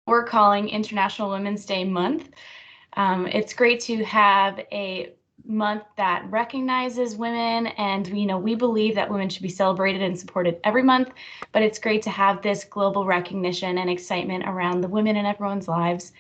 we're calling International Women's Day month. It's great to have a month that recognizes women, and we believe that women should be celebrated and supported every month, but it's great to have this global recognition and excitement around the women in everyone's lives.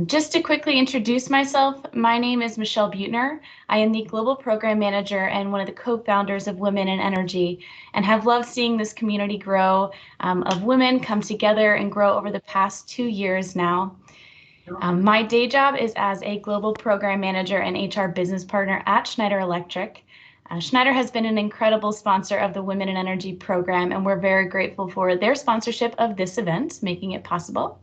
Just to quickly introduce myself, my name is Michelle Butner. I am the Global Program Manager and one of the co-founders of Women in Energy, and have loved seeing this community grow, of women come together and grow over the past 2 years now. My day job is as a Global Program Manager and HR Business Partner at Schneider Electric. Schneider has been an incredible sponsor of the Women in Energy program, and we're very grateful for their sponsorship of this event, making it possible.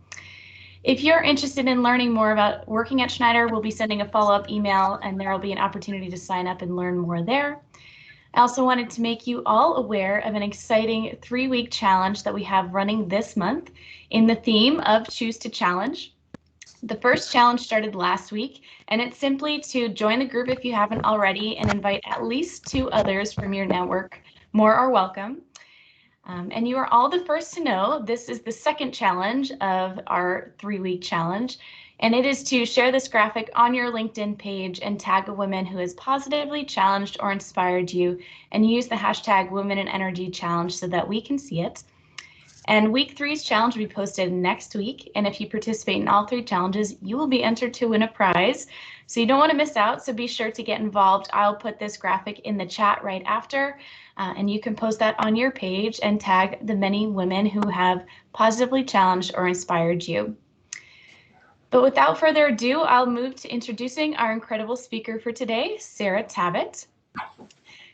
If you're interested in learning more about working at Schneider, we'll be sending a follow-up email, and there will be an opportunity to sign up and learn more there. I also wanted to make you all aware of an exciting 3-week challenge that we have running this month in the theme of Choose to Challenge. The first challenge started last week, and it's simply to join the group if you haven't already and invite at least 2 others from your network. More are welcome. And you are all the first to know this is the second challenge of our 3-week challenge, and it is to share this graphic on your LinkedIn page and tag a woman who has positively challenged or inspired you, and use the hashtag Women in Energy Challenge so that we can see it. And week 3's challenge will be posted next week, and if you participate in all 3 challenges, you will be entered to win a prize. So you don't want to miss out, so be sure to get involved. I'll put this graphic in the chat right after, and you can post that on your page and tag the many women who have positively challenged or inspired you. But without further ado, I'll move to introducing our incredible speaker for today, Sarah Tabbitt.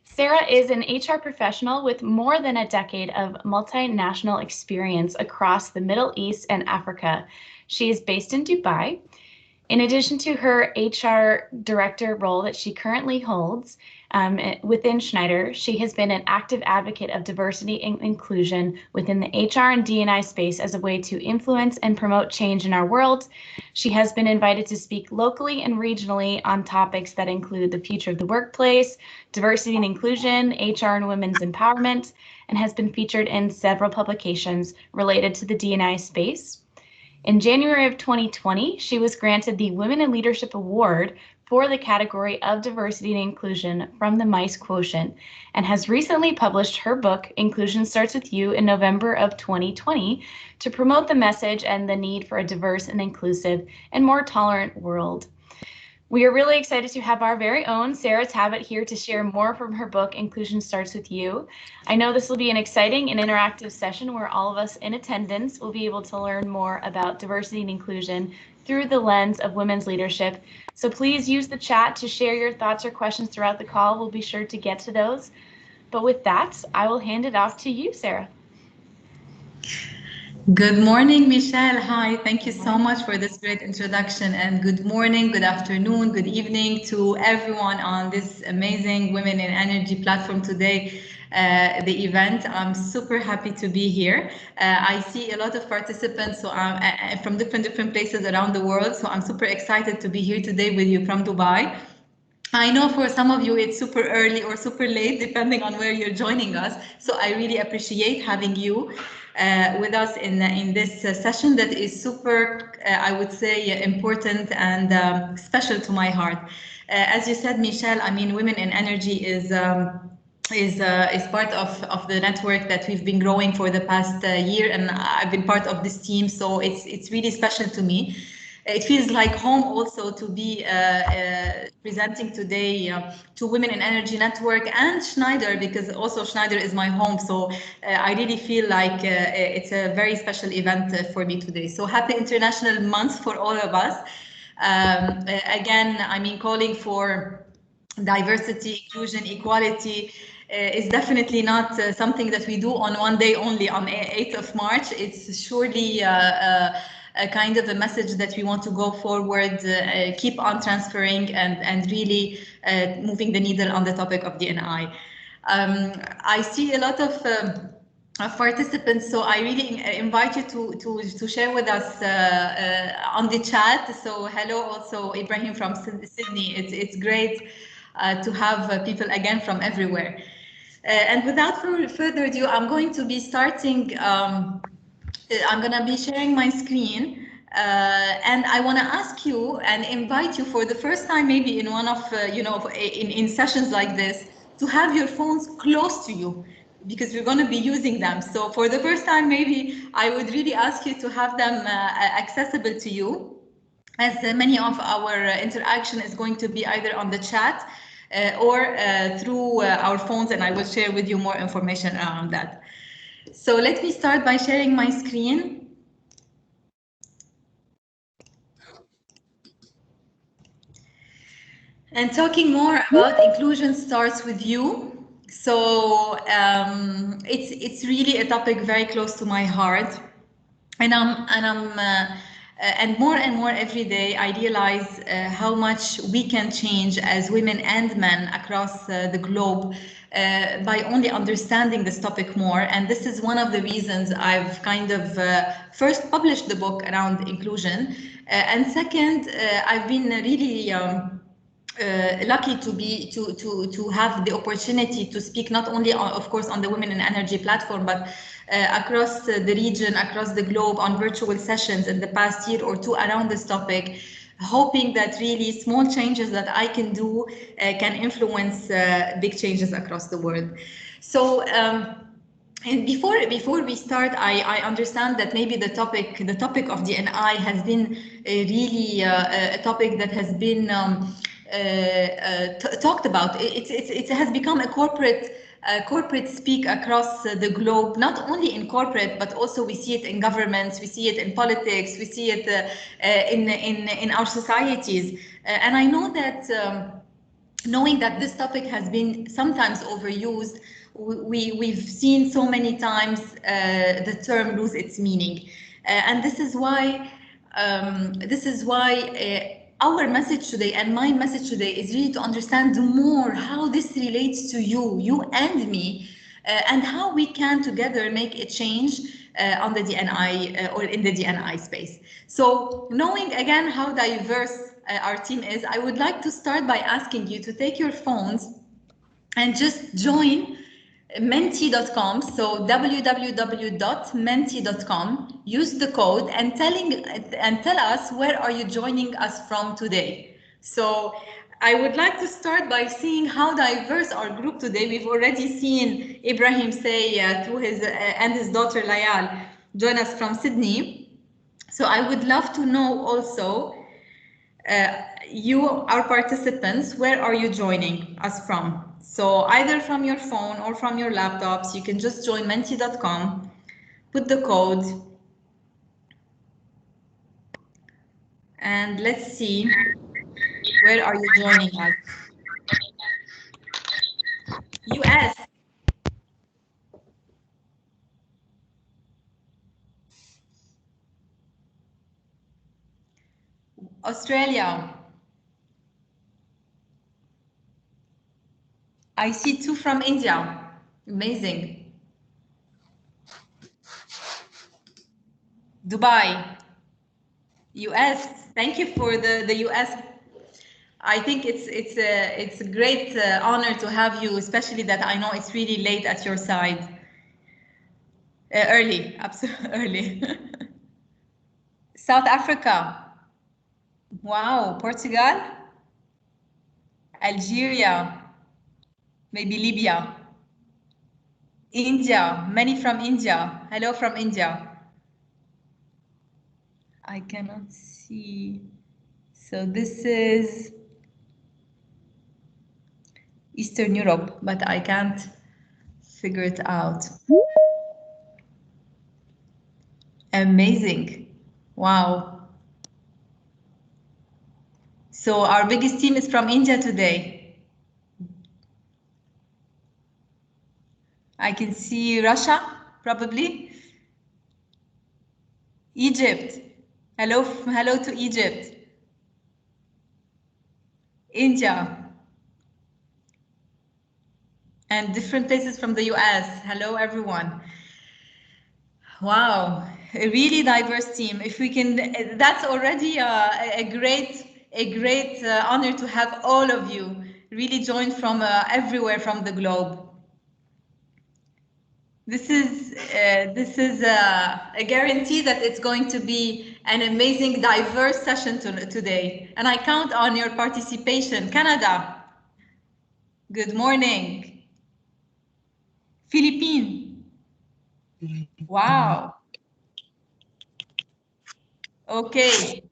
Sarah is an HR professional with more than a decade of multinational experience across the Middle East and Africa. She is based in Dubai. In addition to her HR director role that she currently holds within Schneider, she has been an active advocate of diversity and inclusion within the HR and D&I space as a way to influence and promote change in our world. She has been invited to speak locally and regionally on topics that include the future of the workplace, diversity and inclusion, HR and women's empowerment, and has been featured in several publications related to the D&I space. In January of 2020, she was granted the Women in Leadership Award for the category of diversity and inclusion from the MICE Quotient, and has recently published her book, Inclusion Starts With You, in November of 2020 to promote the message and the need for a diverse and inclusive and more tolerant world. We are really excited to have our very own Sarah Tabbitt here to share more from her book, Inclusion Starts With You. I know this will be an exciting and interactive session where all of us in attendance will be able to learn more about diversity and inclusion through the lens of women's leadership. So please use the chat to share your thoughts or questions throughout the call. We'll be sure to get to those. But with that, I will hand it off to you, Sarah. Good morning, Michelle. Hi, thank you so much for this great introduction, and good morning, good afternoon, good evening to everyone on this amazing Women in Energy platform today, the event. I'm super happy to be here. I see a lot of participants from different places around the world, so I'm super excited to be here today with you from Dubai. I know for some of you it's super early or super late, depending on where you're joining us. So I really appreciate having you with us in this session that is super, I would say, important and special to my heart. As you said, Michelle, I mean, Women in Energy is part of the network that we've been growing for the past year, and I've been part of this team, so it's really special to me. It feels like home also to be presenting today to Women in Energy Network and Schneider, because also Schneider is my home. So I really feel like it's a very special event for me today. So happy International Month for all of us. Again, I mean, calling for diversity, inclusion, equality is definitely not something that we do on one day only on 8th of March. It's surely a kind of a message that we want to go forward, keep on transferring and really moving the needle on the topic of D&I. I see a lot of participants, so I really invite you to share with us on the chat. So hello also Ibrahim from Sydney. It's great to have people again from everywhere. And without further ado, I'm going to be starting I'm going to be sharing my screen And I want to ask you and invite you for the first time, maybe in one of, in sessions like this, to have your phones close to you, because we're going to be using them. So for the first time, maybe I would really ask you to have them accessible to you, as many of our interaction is going to be either on the chat or through our phones, and I will share with you more information around that. So let me start by sharing my screen. And talking more about inclusion starts with you. So it's really a topic very close to my heart, and more every day I realize how much we can change as women and men across the globe by only understanding this topic more. And this is one of the reasons I've kind of first published the book around inclusion, and second, I've been really lucky to have the opportunity to speak not only on, of course, on the Women in Energy platform, but across the region, across the globe, on virtual sessions in the past year or two around this topic, hoping that really small changes that I can do can influence big changes across the world. So. And before we start, I understand that maybe the topic of D&I has been really a topic that has been talked about. It has become a corporate speak across the globe, not only in corporate, but also we see it in governments, we see it in politics, we see it in our societies. And I know that knowing that this topic has been sometimes overused, we've seen so many times the term lose its meaning. And this is why our message today and my message today is really to understand more how this relates to you and me, and how we can together make a change on the D&I or in the D&I space. So knowing again how diverse our team is, I would like to start by asking you to take your phones and just join menti.com, so www.menti.com, use the code and tell us where are you joining us from today. So I would like to start by seeing how diverse our group today. We've already seen Ibrahim say through his daughter Layal join us from Sydney. So I would love to know also, you, our participants, where are you joining us from? So either from your phone or from your laptops, you can just join menti.com, put the code, and let's see, where are you joining us? US. Australia. I see 2 from India. Amazing. Dubai. US. Thank you for the US. I think it's a great honor to have you, especially that I know it's really late at your side. Early, absolutely early. South Africa. Wow, Portugal. Algeria. Maybe Libya. India, many from India. Hello from India. I cannot see. So this is Eastern Europe, but I can't figure it out. Amazing. Wow. So our biggest team is from India today. I can see Russia, probably. Egypt. Hello to Egypt. India. And different places from the US. Hello, everyone. Wow, a really diverse team. If we can, that's already a great honor to have all of you really join from everywhere from the globe. This is a guarantee that it's going to be an amazing, diverse session today. And I count on your participation. Canada, good morning. Philippines, wow. Okay.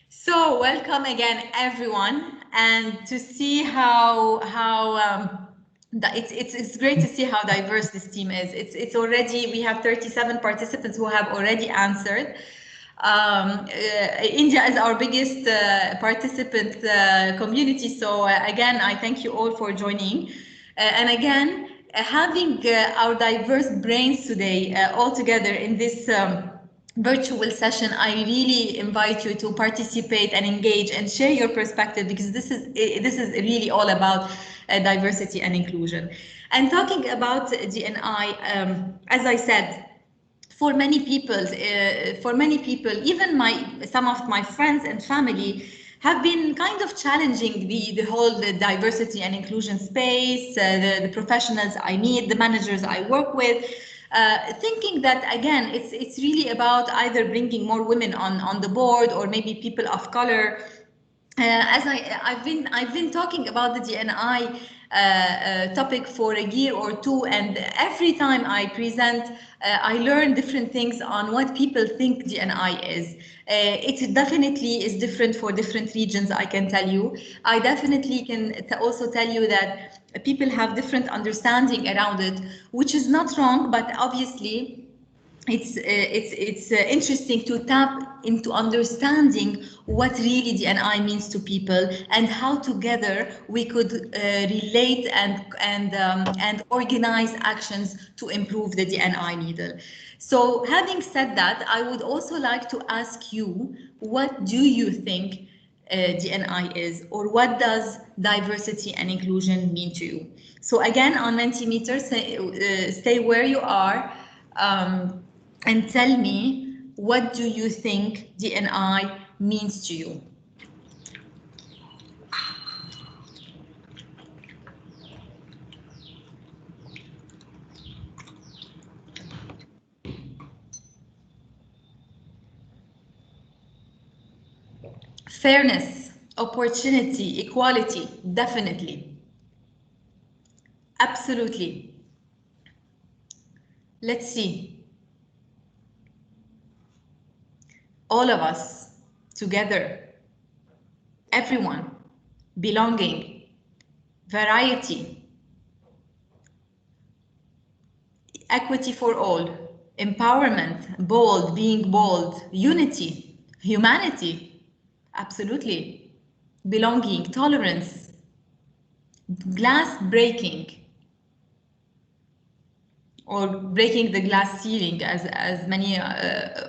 So welcome again, everyone, and to see how it's great to see how diverse this team is. It's already, we have 37 participants who have already answered. India is our biggest participant community. So again, I thank you all for joining. And again, having our diverse brains today all together in this virtual session, I really invite you to participate and engage and share your perspective, because this is really all about diversity and inclusion. And talking about DNI, as I said, for many people, even some of my friends and family have been kind of challenging the whole diversity and inclusion space, the professionals I meet, the managers I work with, thinking that again it's really about either bringing more women on the board, or maybe people of color. As I've been talking about the DNI topic for a year or two, and every time I present, I learn different things on what people think DNI is. It definitely is different for different regions, I can tell you. I definitely can also tell you that people have different understanding around it, which is not wrong, but obviously it's interesting to tap into understanding what really DNI means to people, and how together we could relate and organize actions to improve the DNI needle. So having said that, I would also like to ask you, what do you think DNI is, or what does diversity and inclusion mean to you? So again, on Mentimeter, stay where you are. And tell me, what do you think DNI means to you? Fairness, opportunity, equality, definitely. Absolutely. Let's see. All of us together, everyone, belonging, variety, equity for all, empowerment, being bold, unity, humanity, absolutely, belonging, tolerance, glass breaking, or breaking the glass ceiling, as many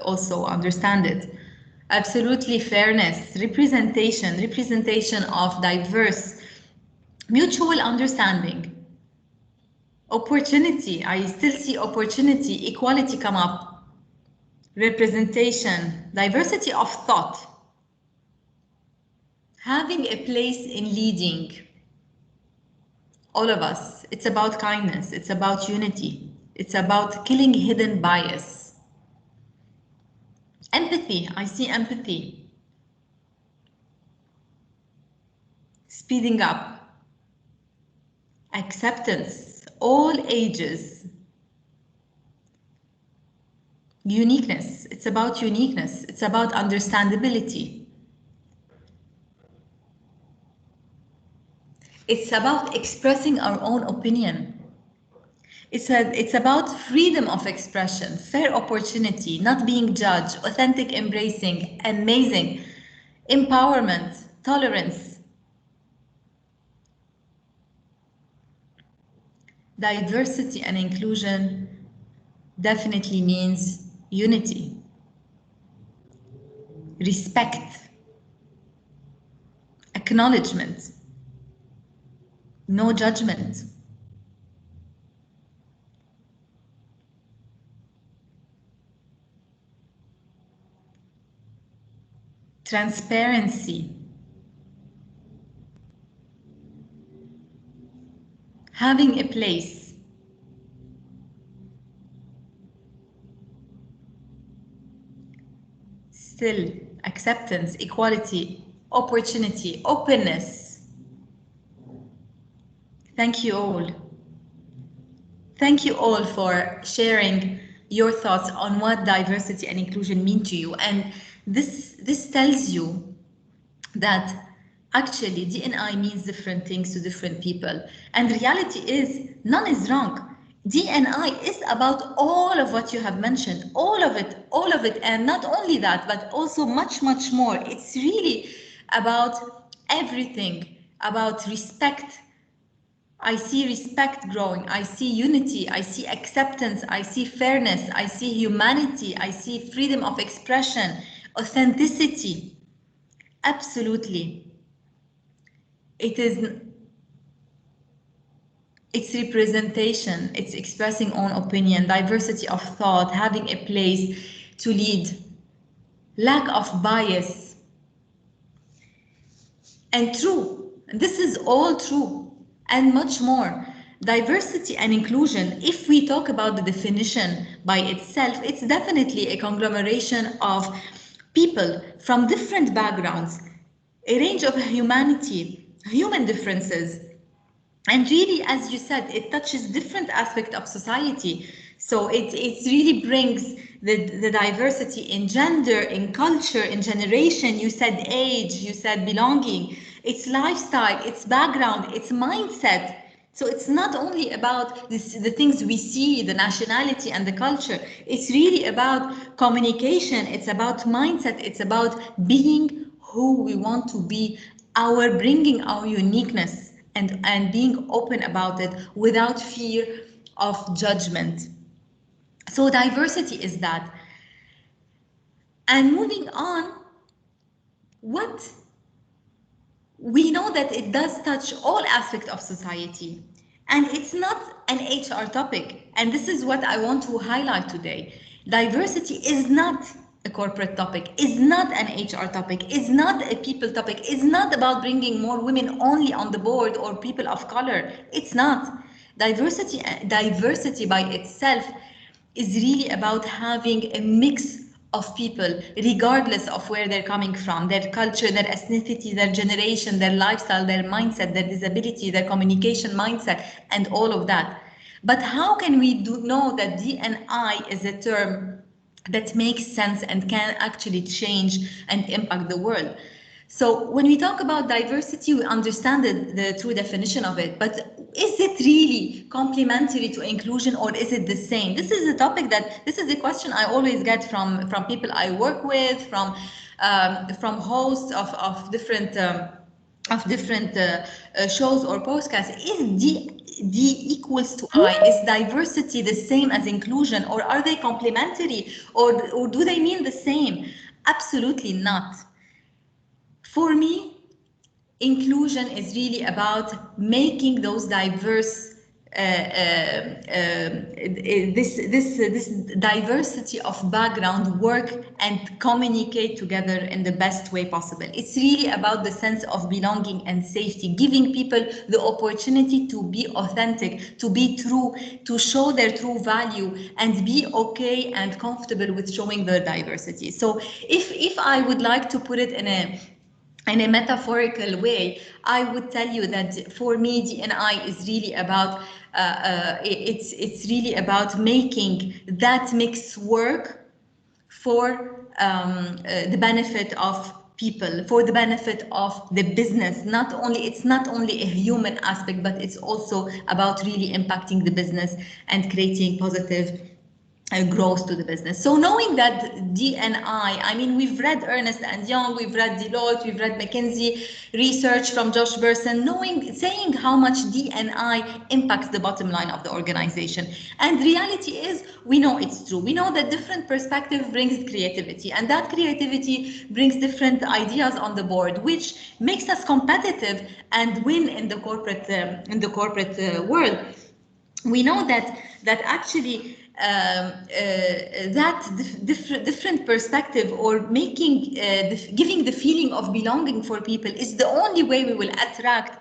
also understand it. Absolutely, fairness, representation of diverse, mutual understanding, opportunity. I still see opportunity, equality come up, representation, diversity of thought, having a place in leading. All of us, it's about kindness, it's about unity, it's about killing hidden bias. Empathy, I see empathy. Speeding up. Acceptance, all ages. Uniqueness, it's about uniqueness, it's about understandability. It's about expressing our own opinion. It's about freedom of expression, fair opportunity, not being judged, authentic embracing, amazing, empowerment, tolerance. Diversity and inclusion definitely means unity, respect, acknowledgement, no judgment. Transparency, having a place, still acceptance, equality, opportunity, openness. Thank you all. Thank you all for sharing your thoughts on what diversity and inclusion mean to you. And this tells you that actually D&I means different things to different people. And the reality is, none is wrong. D&I is about all of what you have mentioned, all of it. And not only that, but also much, much more. It's really about everything, about respect. I see respect growing, I see unity, I see acceptance, I see fairness, I see humanity, I see freedom of expression, authenticity. Absolutely. It's representation, it's expressing own opinion, diversity of thought, having a place to lead, lack of bias. And true, this is all true, and much more. Diversity and inclusion, if we talk about the definition by itself, it's definitely a conglomeration of people from different backgrounds, a range of humanity, human differences. And really, as you said, it touches different aspects of society. So it really brings the diversity in gender, in culture, in generation. You said age, you said belonging. It's lifestyle, it's background, it's mindset. So it's not only about the things we see, the nationality and the culture. It's really about communication. It's about mindset. It's about being who we want to be, bringing our uniqueness and being open about it without fear of judgment. So diversity is that. And moving on, what we know that it does touch all aspects of society, and it's not an HR topic. And this is what I want to highlight today. Diversity is not a corporate topic, is not an HR topic, is not a people topic, is not about bringing more women only on the board or people of color. It's not. Diversity by itself is really about having a mix of people, regardless of where they're coming from, their culture, their ethnicity, their generation, their lifestyle, their mindset, their disability, their communication mindset, and all of that. But how can we know that D&I is a term that makes sense and can actually change and impact the world? So when we talk about diversity, we understand the true definition of it, but is it really complementary to inclusion, or is it the same? This is a topic this is a question I always get from people I work with, from hosts of different shows or podcasts. Is D equals to I? Is diversity the same as inclusion, or are they complementary, or do they mean the same? Absolutely not. For me, inclusion is really about making those diverse, this diversity of background work and communicate together in the best way possible. It's really about the sense of belonging and safety, giving people the opportunity to be authentic, to be true, to show their true value, and be okay and comfortable with showing their diversity. So if I would like to put it in a metaphorical way, I would tell you that for me, D&I is really about it's really about making that mix work for the benefit of people, for the benefit of the business. It's not only a human aspect, but it's also about really impacting the business and creating positive growth to the business. So knowing that D&I mean, we've read Ernst & Young, we've read Deloitte, we've read McKinsey research from Josh Bersin, saying how much D&I impacts the bottom line of the organization. And the reality is, we know it's true. We know that different perspective brings creativity, and that creativity brings different ideas on the board, which makes us competitive and win in the corporate world. We know that actually that different perspective, or making giving the feeling of belonging for people, is the only way we will attract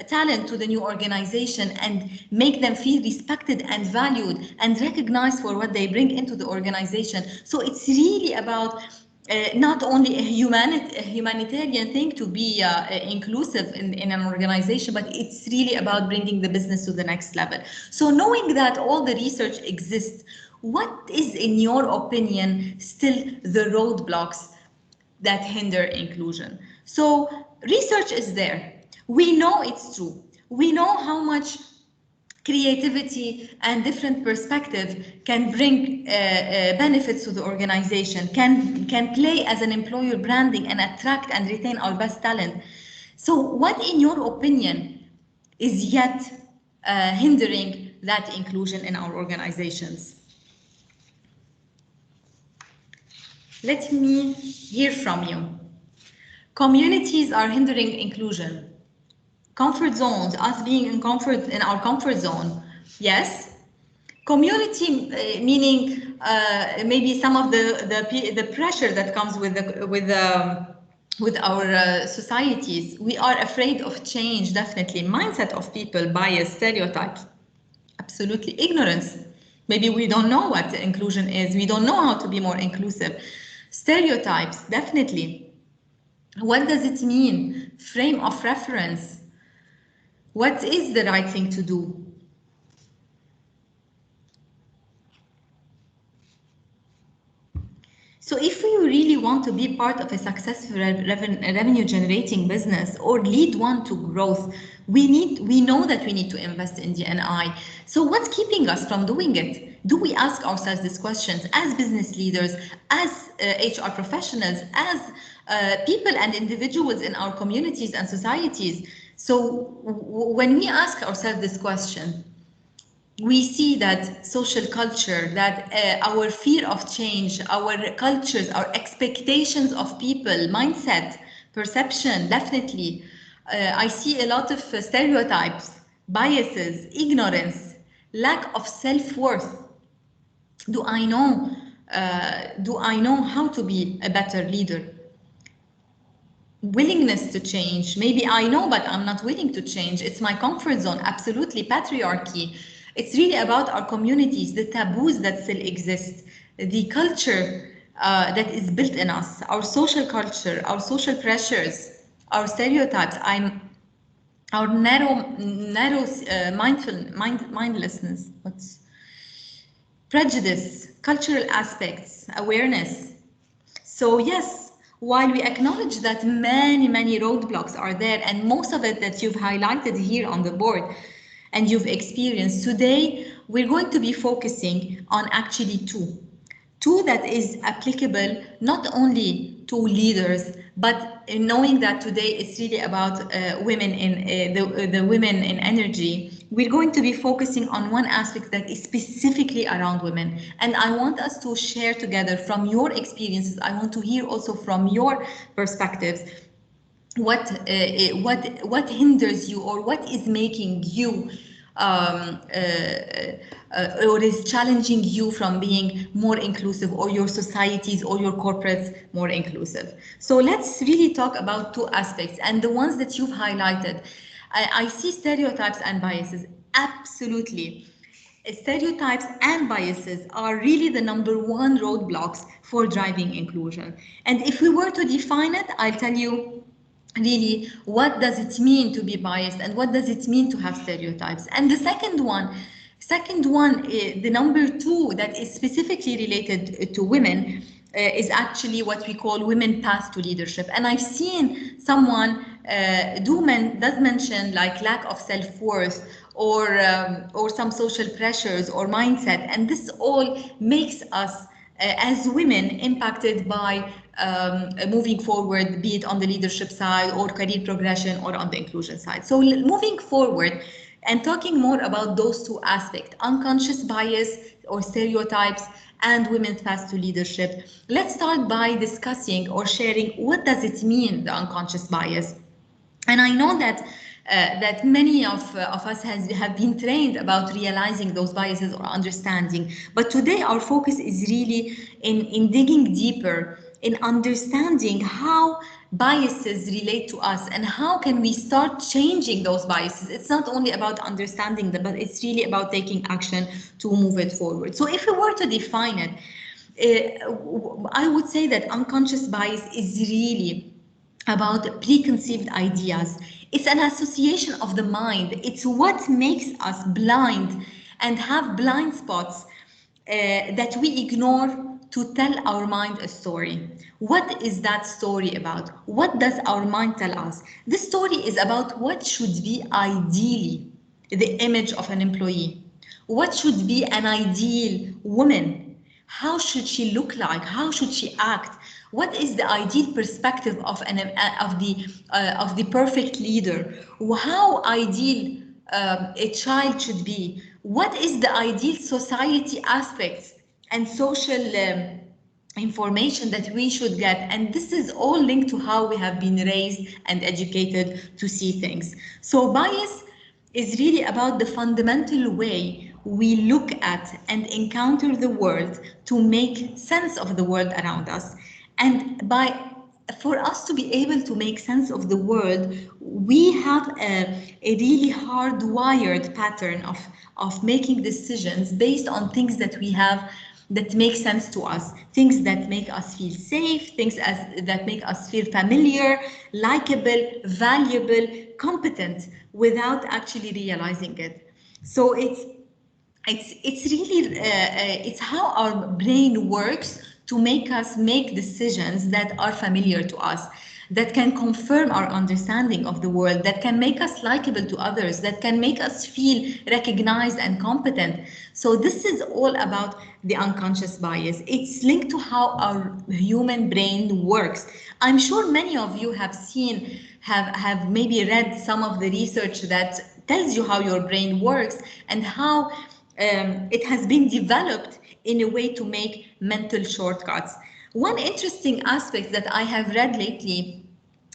talent to the new organization and make them feel respected and valued and recognized for what they bring into the organization. So it's really about not only a humanitarian thing to be inclusive in an organization, but it's really about bringing the business to the next level. So knowing that all the research exists, what is, in your opinion, still the roadblocks that hinder inclusion? So research is there. We know it's true. We know how much creativity and different perspective can bring benefits to the organization, can play as an employer branding and attract and retain our best talent. So what, in your opinion, is yet hindering that inclusion in our organizations? Let me hear from you. Communities are hindering inclusion. Comfort zones, us being in our comfort zone, yes. Community, meaning maybe some of the pressure that comes with our societies. We are afraid of change, definitely. Mindset of people, bias, stereotypes, absolutely. Ignorance. Maybe we don't know what inclusion is. We don't know how to be more inclusive. Stereotypes, definitely. What does it mean? Frame of reference. What is the right thing to do? So if we really want to be part of a successful revenue generating business or lead one to growth, we know that we need to invest in D&I. So what's keeping us from doing it? Do we ask ourselves these questions as business leaders, as HR professionals, as people and individuals in our communities and societies? So when we ask ourselves this question, we see that social culture, that our fear of change, our cultures, our expectations of people, mindset, perception, definitely. I see a lot of stereotypes, biases, ignorance, lack of self-worth. Do I know how to be a better leader? Willingness to change. Maybe I know, but I'm not willing to change. It's my comfort zone. Absolutely. Patriarchy. It's really about our communities, the taboos that still exist, the culture that is built in us, our social culture, our social pressures, our stereotypes, our mindlessness, what's prejudice, cultural aspects, awareness. So yes, while we acknowledge that many roadblocks are there, and most of it that you've highlighted here on the board and you've experienced today, we're going to be focusing on actually two that is applicable not only to leaders, but knowing that today it's really about women in the women in energy. We're going to be focusing on one aspect that is specifically around women, and I want us to share together from your experiences. I want to hear also from your perspectives what hinders you, or what is making you or is challenging you from being more inclusive, or your societies or your corporates more inclusive. So let's really talk about two aspects, and the ones that you've highlighted. I see stereotypes and biases. Absolutely. Stereotypes and biases are really the #1 roadblocks for driving inclusion. And if we were to define it, I'll tell you really what does it mean to be biased, and what does it mean to have stereotypes. And the second one, the #2 that is specifically related to women is actually what we call women path to leadership. And I've seen someone does mention like lack of self-worth, or some social pressures or mindset, and this all makes us as women impacted by moving forward, be it on the leadership side or career progression or on the inclusion side. So moving forward and talking more about those two aspects, unconscious bias or stereotypes and women's path to leadership. Let's start by discussing or sharing what does it mean, the unconscious bias. And I know that that many of us have been trained about realizing those biases or understanding. But today our focus is really in digging deeper, in understanding how biases relate to us and how can we start changing those biases. It's not only about understanding them, but it's really about taking action to move it forward. So if we were to define it, I would say that unconscious bias is really about preconceived ideas. It's an association of the mind. It's what makes us blind and have blind spots that we ignore to tell our mind a story. What is that story about? What does our mind tell us? This story is about what should be ideally the image of an employee. What should be an ideal woman? How should she look like? How should she act? What is the ideal perspective of the perfect leader? How ideal a child should be? What is the ideal society aspects and social information that we should get? And this is all linked to how we have been raised and educated to see things. So bias is really about the fundamental way we look at and encounter the world to make sense of the world around us. And for us to be able to make sense of the world, we have a really hardwired pattern of making decisions based on things that we have that make sense to us, things that make us feel safe, that make us feel familiar, likable, valuable, competent, without actually realizing it. So it's really it's how our brain works to make us make decisions that are familiar to us, that can confirm our understanding of the world, that can make us likable to others, that can make us feel recognized and competent. So this is all about the unconscious bias. It's linked to how our human brain works. I'm sure many of you have maybe read some of the research that tells you how your brain works and how it has been developed in a way to make mental shortcuts. One interesting aspect that I have read lately,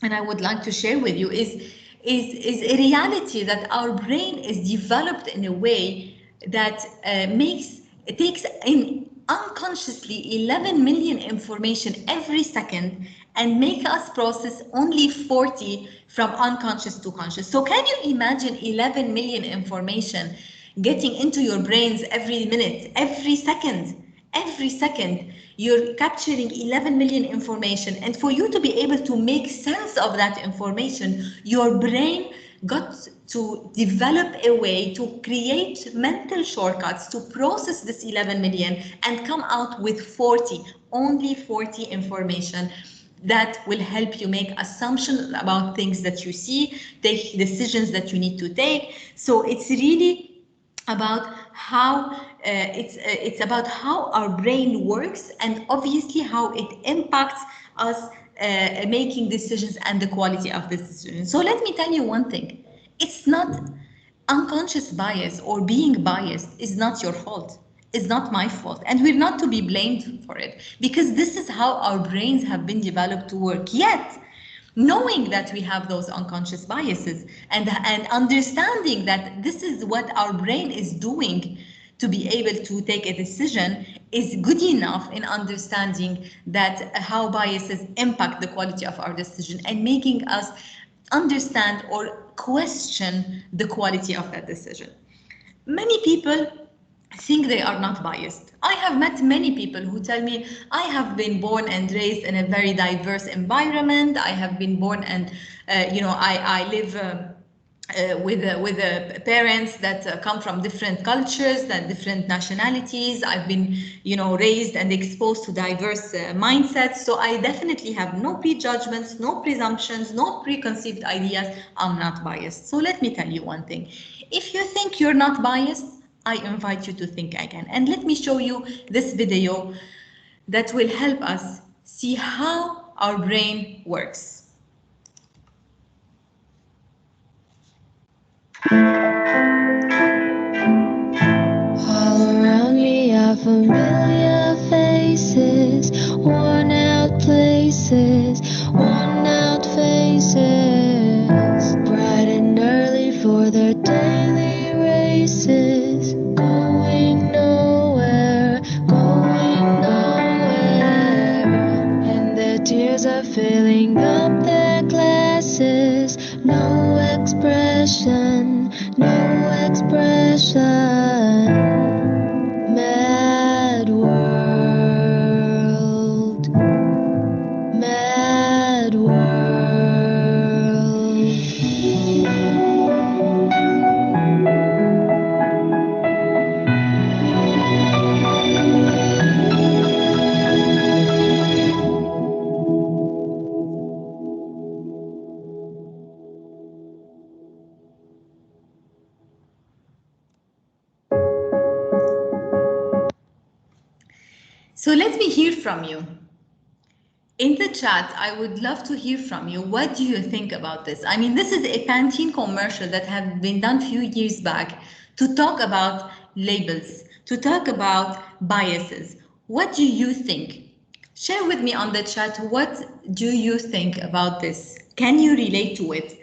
and I would like to share with you, is a reality that our brain is developed in a way that takes in unconsciously 11 million information every second and make us process only 40 from unconscious to conscious. So can you imagine 11 million information getting into your brains every minute, every second? Every second, you're capturing 11 million information. And for you to be able to make sense of that information, your brain got to develop a way to create mental shortcuts to process this 11 million and come out with 40, only 40 information that will help you make assumptions about things that you see, take decisions that you need to take. So it's really about how it's about how our brain works, and obviously how it impacts us making decisions and the quality of the decision. So let me tell you one thing: it's not unconscious bias, or being biased is not your fault. It's not my fault, and we're not to be blamed for it, because this is how our brains have been developed to work. Yet knowing that we have those unconscious biases and understanding that this is what our brain is doing to be able to take a decision is good enough in understanding that how biases impact the quality of our decision and making us understand or question the quality of that decision. Many people think they are not biased. I have met many people who tell me, I have been born and raised in a very diverse environment. I have been born and, I live with parents that come from different cultures and different nationalities. I've been, raised and exposed to diverse mindsets. So I definitely have no prejudgments, no presumptions, no preconceived ideas. I'm not biased. So let me tell you one thing. If you think you're not biased, I invite you to think again. And let me show you this video that will help us see how our brain works. All around me are familiar faces, worn out places, worn out faces, bright and early for their daily races, going nowhere, and their tears are filling up their glasses. No expression, no expression. Mad world. from you. In the chat, I would love to hear from you. What do you think about this? I mean, this is a Pantene commercial that had been done a few years back to talk about labels, to talk about biases. What do you think? Share with me on the chat, what do you think about this? Can you relate to it?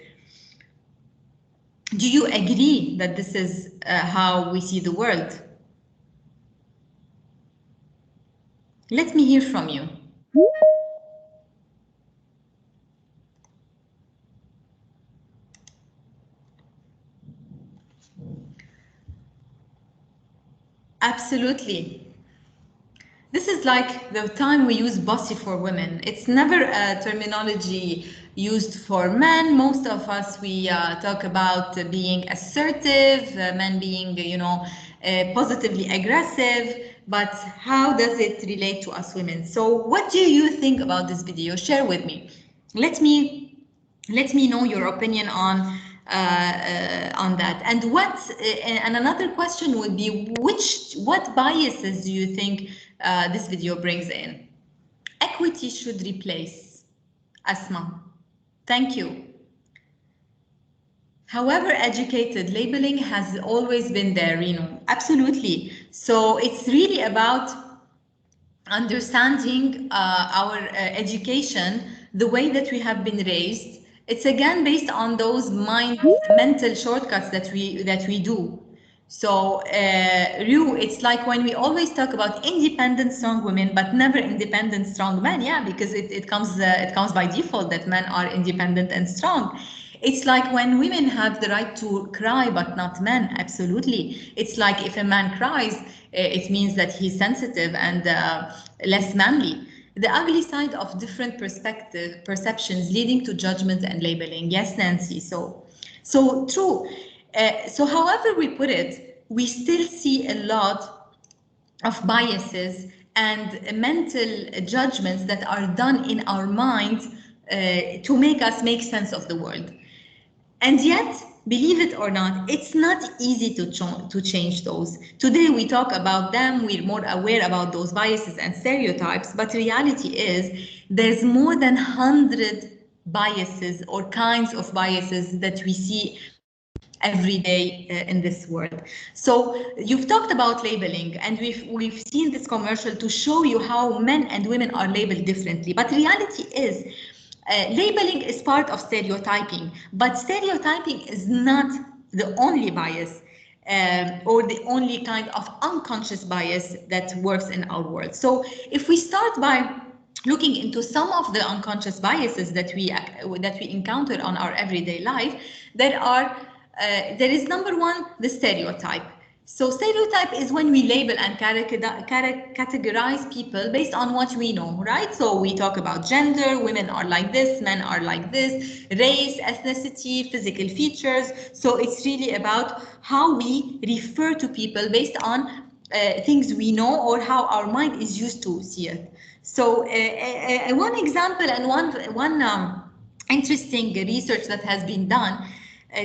Do you agree that this is how we see the world? Let me hear from you. Absolutely. This is like the time we use bossy for women. It's never a terminology used for men. Most of us, we talk about being assertive, men being, positively aggressive. But how does it relate to us women? So what do you think about this video? Share with me. Let me know your opinion on that. And and another question would be, what biases do you think this video brings in? Equity should replace. Asma, thank you. However educated, labeling has always been there, absolutely. So it's really about understanding our education, the way that we have been raised. It's again based on those mental shortcuts that we do. So Ryu, it's like when we always talk about independent strong women, but never independent strong men. Yeah, because it comes by default that men are independent and strong. It's like when women have the right to cry, but not men. Absolutely. It's like if a man cries, it means that he's sensitive and less manly. The ugly side of different perceptions leading to judgment and labeling. Yes, Nancy. So true. So however we put it, we still see a lot of biases and mental judgments that are done in our minds to make us make sense of the world. And yet, believe it or not, it's not easy to change those. Today we talk about them, we're more aware about those biases and stereotypes, but reality is there's more than 100 biases or kinds of biases that we see every day in this world. So you've talked about labeling, and we've seen this commercial to show you how men and women are labeled differently. But reality is, labeling is part of stereotyping, but stereotyping is not the only bias or the only kind of unconscious bias that works in our world. So if we start by looking into some of the unconscious biases that we encounter on our everyday life, there is number one, the stereotype. So stereotype is when we label and categorize people based on what we know, right? So we talk about gender, women are like this, men are like this, race, ethnicity, physical features. So it's really about how we refer to people based on things we know or how our mind is used to see it. So one example and one interesting research that has been done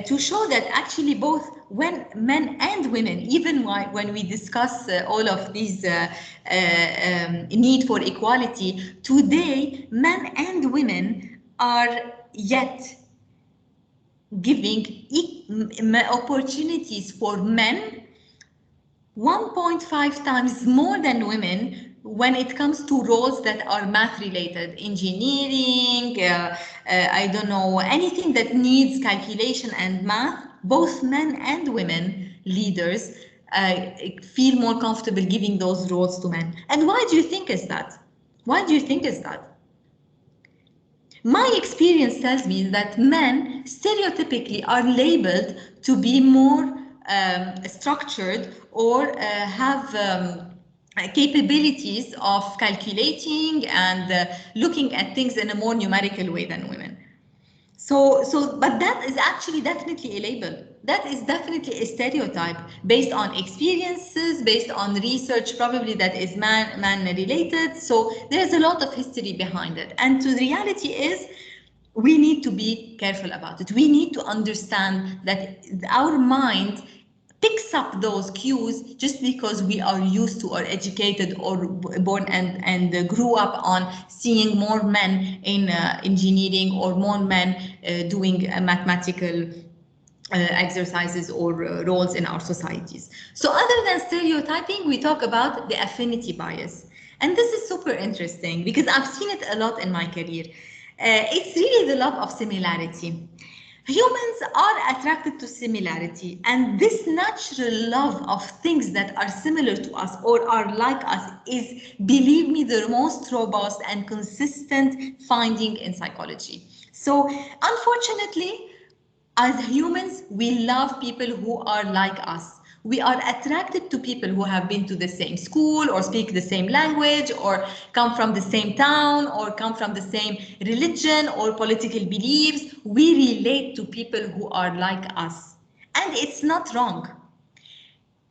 to show that actually both when men and women, even when we discuss all of these need for equality, today men and women are yet giving opportunities for men 1.5 times more than women when it comes to roles that are math related, engineering, I don't know, anything that needs calculation and math. Both men and women leaders feel more comfortable giving those roles to men. And why do you think is that? Why do you think is that? My experience tells me that men stereotypically are labeled to be more structured or have capabilities of calculating and looking at things in a more numerical way than women. But that is actually definitely a label. That is definitely a stereotype based on experiences, based on research probably that is man related. So there's a lot of history behind it. And the reality is, we need to be careful about it. We need to understand that our mind picks up those cues just because we are used to or educated or born and grew up on seeing more men in engineering or more men doing mathematical exercises or roles in our societies. So other than stereotyping, we talk about the affinity bias. And this is super interesting because I've seen it a lot in my career. It's really the love of similarity. Humans are attracted to similarity, and this natural love of things that are similar to us or are like us is, believe me, the most robust and consistent finding in psychology. So unfortunately, as humans, we love people who are like us. We are attracted to people who have been to the same school or speak the same language or come from the same town or come from the same religion or political beliefs. We relate to people who are like us. And it's not wrong.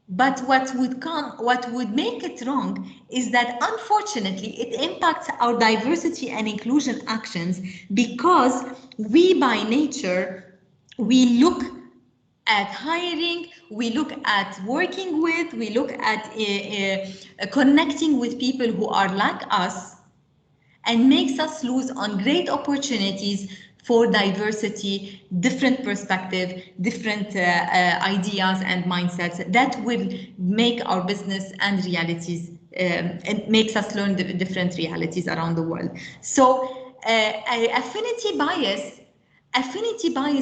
But what would make it wrong is that unfortunately it impacts our diversity and inclusion actions because we by nature, we look at hiring, we look at working with, we look at connecting with people who are like us, and makes us lose on great opportunities for diversity, different perspective, different ideas and mindsets that will make our business and realities, and makes us learn the different realities around the world. So affinity bias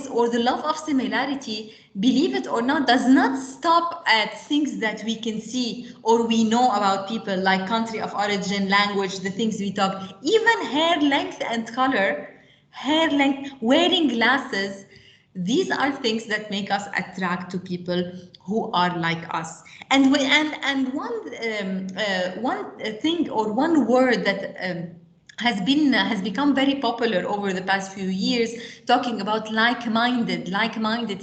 or the love of similarity, believe it or not, does not stop at things that we can see or we know about people, like country of origin, language, the things we talk, even hair length and color, hair length, wearing glasses. These are things that make us attract to people who are like us. And one thing or one word that has become very popular over the past few years, talking about like-minded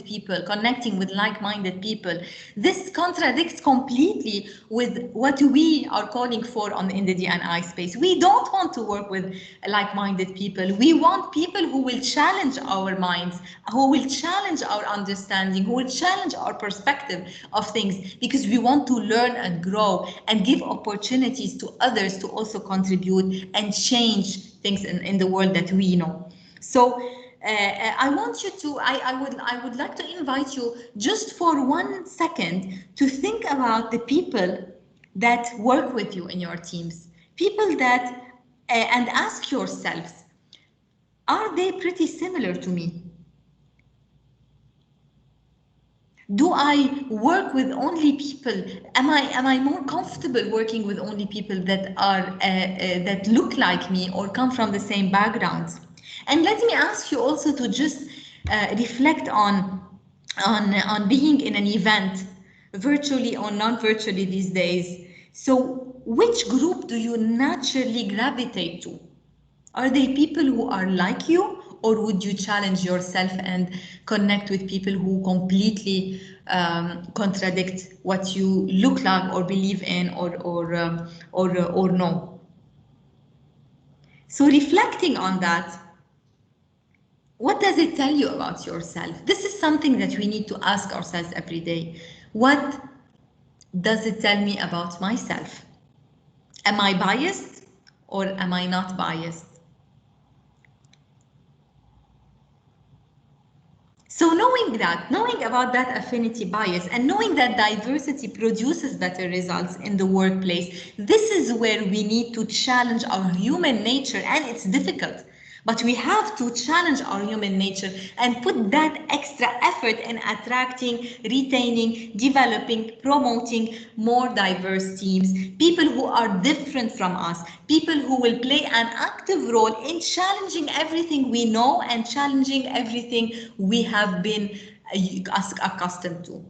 people, connecting with like-minded people. This contradicts completely with what we are calling for in the D&I space. We don't want to work with like-minded people. We want people who will challenge our minds, who will challenge our understanding, who will challenge our perspective of things, because we want to learn and grow and give opportunities to others to also contribute and change things in the world that we know. So I want you to, I would like to invite you just for 1 second to think about the people that work with you in your teams, people that, and ask yourselves, are they pretty similar to me? Do I work with only people? Am I more comfortable working with only people that are that look like me or come from the same backgrounds? And let me ask you also to just reflect on being in an event, virtually or non-virtually these days. So, which group do you naturally gravitate to? Are they people who are like you? Or would you challenge yourself and connect with people who completely contradict what you look like or believe in or know? So reflecting on that, what does it tell you about yourself? This is something that we need to ask ourselves every day. What does it tell me about myself? Am I biased or am I not biased? So knowing about that affinity bias and knowing that diversity produces better results in the workplace, this is where we need to challenge our human nature, and it's difficult. But we have to challenge our human nature and put that extra effort in attracting, retaining, developing, promoting more diverse teams, people who are different from us, people who will play an active role in challenging everything we know and challenging everything we have been accustomed to.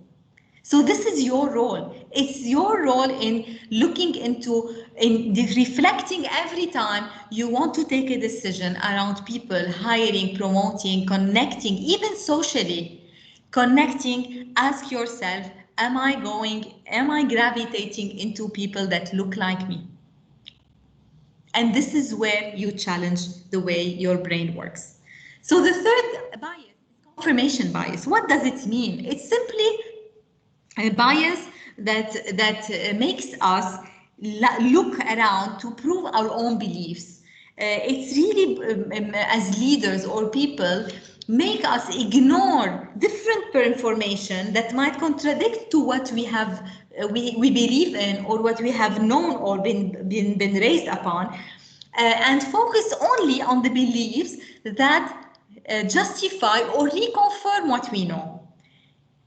So this is your role. It's your role in looking into, in reflecting every time you want to take a decision around people, hiring, promoting, connecting, even socially. Connecting, ask yourself, am I gravitating into people that look like me? And this is where you challenge the way your brain works. So the third bias is confirmation bias. What does it mean? It's simply a bias that makes us look around to prove our own beliefs. It's really, as leaders or people, make us ignore different information that might contradict to what we have, we believe in, or what we have known or been raised upon, and focus only on the beliefs that justify or reconfirm what we know.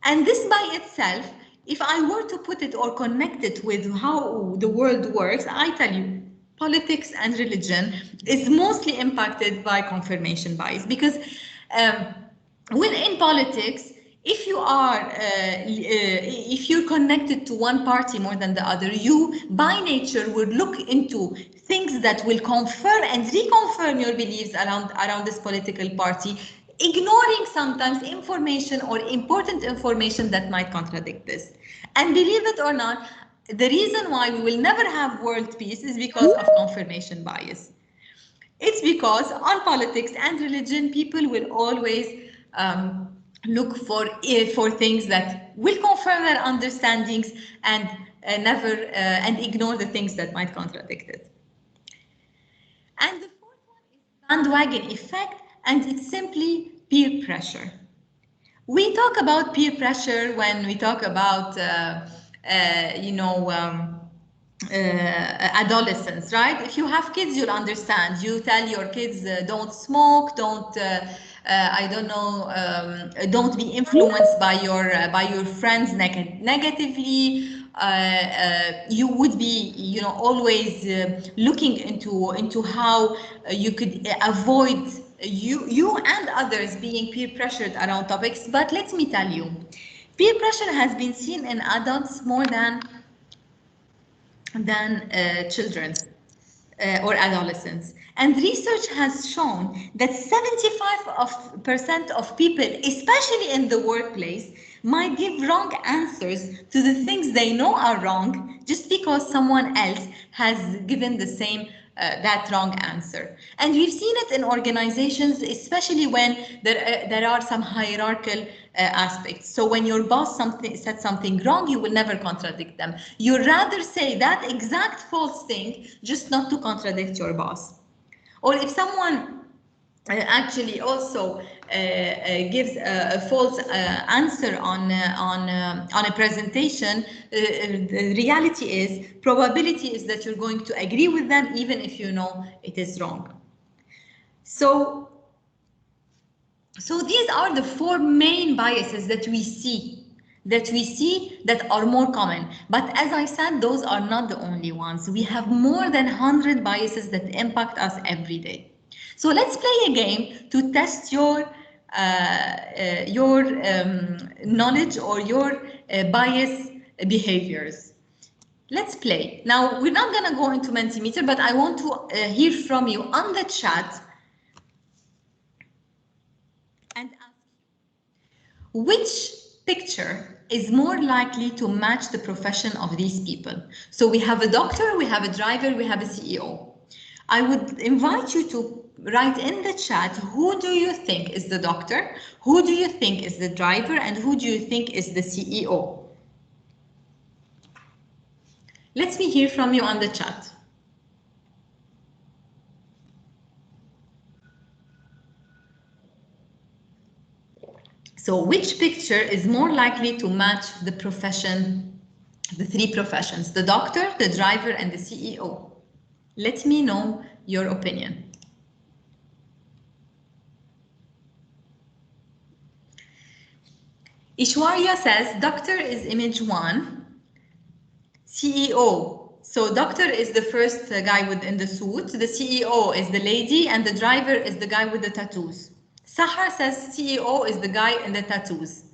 And this by itself, if I were to put it or connect it with how the world works, I tell you, politics and religion is mostly impacted by confirmation bias, because within politics, if you are if you're connected to one party more than the other, you by nature would look into things that will confirm and reconfirm your beliefs around this political party, ignoring sometimes information or important information that might contradict this. And believe it or not, the reason why we will never have world peace is because of confirmation bias. It's because on politics and religion, people will always look for things that will confirm their understandings and never and ignore the things that might contradict it. And the fourth one is bandwagon effect, and it's simply peer pressure. We talk about peer pressure when we talk about adolescence, right? If you have kids, you'll understand. You tell your kids don't smoke, don't I don't know, don't be influenced by your friends negatively. You would be, always looking into how you could avoid you and others being peer pressured around topics. But let me tell you, peer pressure has been seen in adults more than children or adolescents. And research has shown that 75% of people, especially in the workplace, might give wrong answers to the things they know are wrong just because someone else has given the same that wrong answer. And we've seen it in organizations, especially when there are some hierarchical aspects. So when your boss said something wrong, you will never contradict them. You rather say that exact false thing just not to contradict your boss. Or if someone actually also gives a false answer on a presentation, the reality is, probability is that you're going to agree with them even if you know it is wrong. So these are the four main biases that we see that are more common. But as I said, those are not the only ones. We have more than 100 biases that impact us every day. So let's play a game to test your knowledge or your bias behaviors. Let's play. Now, we're not going to go into Mentimeter, but I want to hear from you on the chat and ask you, which picture is more likely to match the profession of these people? So we have a doctor, we have a driver, we have a CEO. I would invite you to write in the chat, who do you think is the doctor, who do you think is the driver, and who do you think is the CEO? Let me hear from you on the chat. So which picture is more likely to match the profession, the three professions, the doctor, the driver, and the CEO? Let me know your opinion. Ishwarya says, doctor is image 1, CEO. So doctor is the first guy in the suit, the CEO is the lady, and the driver is the guy with the tattoos. Sahar says CEO is the guy in the tattoos.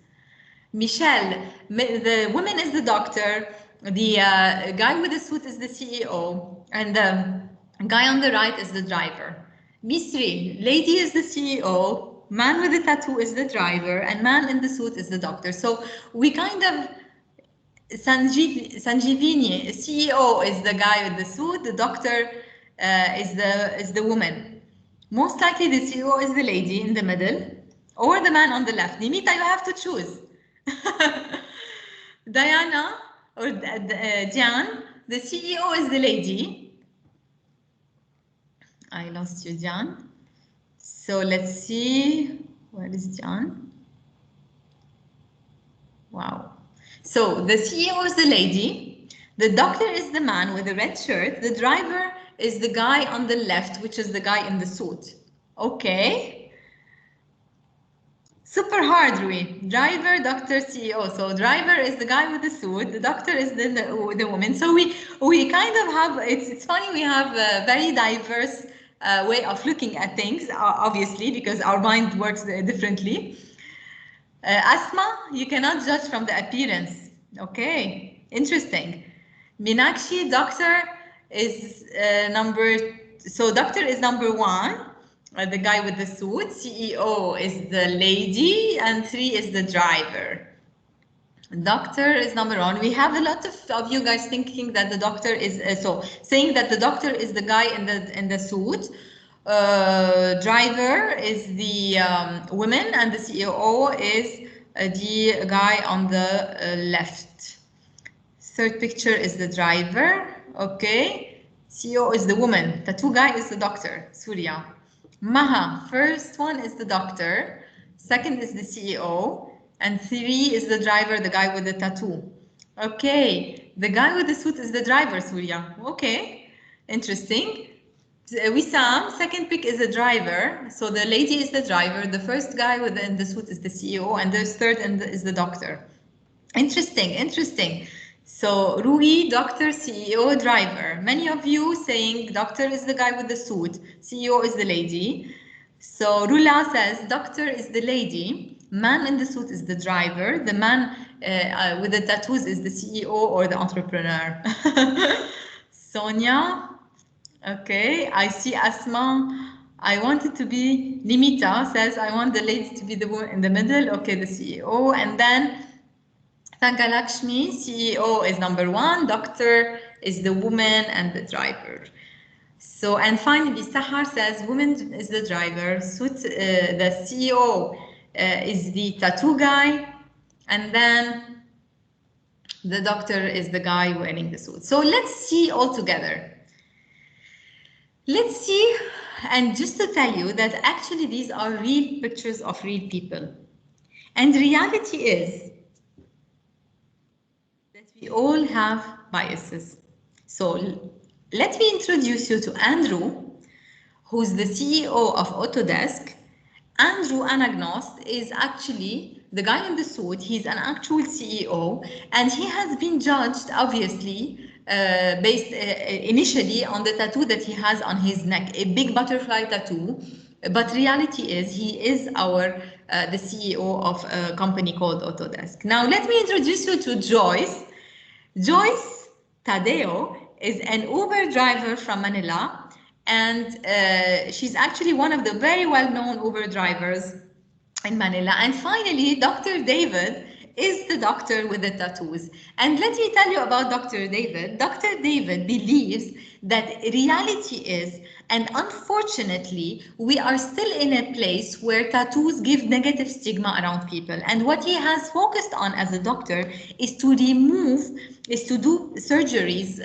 Michelle, the woman is the doctor, the guy with the suit is the CEO, and the guy on the right is the driver. Misri, lady is the CEO, man with the tattoo is the driver, and man in the suit is the doctor. So we kind of, Sanjeevini, CEO is the guy with the suit, the doctor is the woman. Most likely the CEO is the lady in the middle, or the man on the left. Nimita, you have to choose. Diana or Jan, the CEO is the lady. I lost you, Jan. So let's see, where is Jan? Wow. So the CEO is the lady, the doctor is the man with the red shirt, the driver is the guy on the left, which is the guy in the suit. Okay. Super hard, Rui. Driver, doctor, CEO. So driver is the guy with the suit, the doctor is the woman. So we kind of have, it's funny, we have a very diverse way of looking at things, obviously, because our mind works differently. Asma, you cannot judge from the appearance. Okay, interesting. Meenakshi, doctor is doctor is number 1, the guy with the suit. CEO is the lady, and 3 is the driver. Doctor is number 1. We have a lot of you guys thinking that the doctor is saying that the doctor is the guy in the suit. Driver is the woman, and the CEO is the guy on the left. Third picture is the driver. Okay, CEO is the woman. Tattoo guy is the doctor. Surya. Maha, first one is the doctor. Second is the CEO. And 3 is the driver, the guy with the tattoo. Okay, the guy with the suit is the driver, Surya. Okay, interesting. Wissam, second pick is the driver. So the lady is the driver. The first guy in the suit is the CEO, and the third is the doctor. Interesting, interesting. So Rui, doctor, CEO, driver. Many of you saying doctor is the guy with the suit, CEO is the lady. So Rula says doctor is the lady, man in the suit is the driver, the man with the tattoos is the CEO or the entrepreneur. Sonia, okay, I see Asma. I want it to be, Nimita says, I want the lady to be the one in the middle. Okay, the CEO. And then Thangalakshmi, CEO is number 1, doctor is the woman and the driver. So, and finally, Sahar says, woman is the driver, suit, the CEO is the tattoo guy, and then the doctor is the guy wearing the suit. So let's see all together. Let's see, and just to tell you that actually these are real pictures of real people. And reality is that we all have biases. So let me introduce you to Andrew, who's the CEO of Autodesk. Andrew Anagnost is actually the guy in the suit. He's an actual CEO, and he has been judged, obviously, based initially on the tattoo that he has on his neck, a big butterfly tattoo. But reality is he is the CEO of a company called Autodesk. Now, let me introduce you to Joyce. Joyce Tadeo is an Uber driver from Manila, and she's actually one of the very well-known Uber drivers in Manila. And finally, Dr. David is the doctor with the tattoos. And let me tell you about Dr. David. Dr. David believes that reality is, and unfortunately, we are still in a place where tattoos give negative stigma around people. And what he has focused on as a doctor is to do surgeries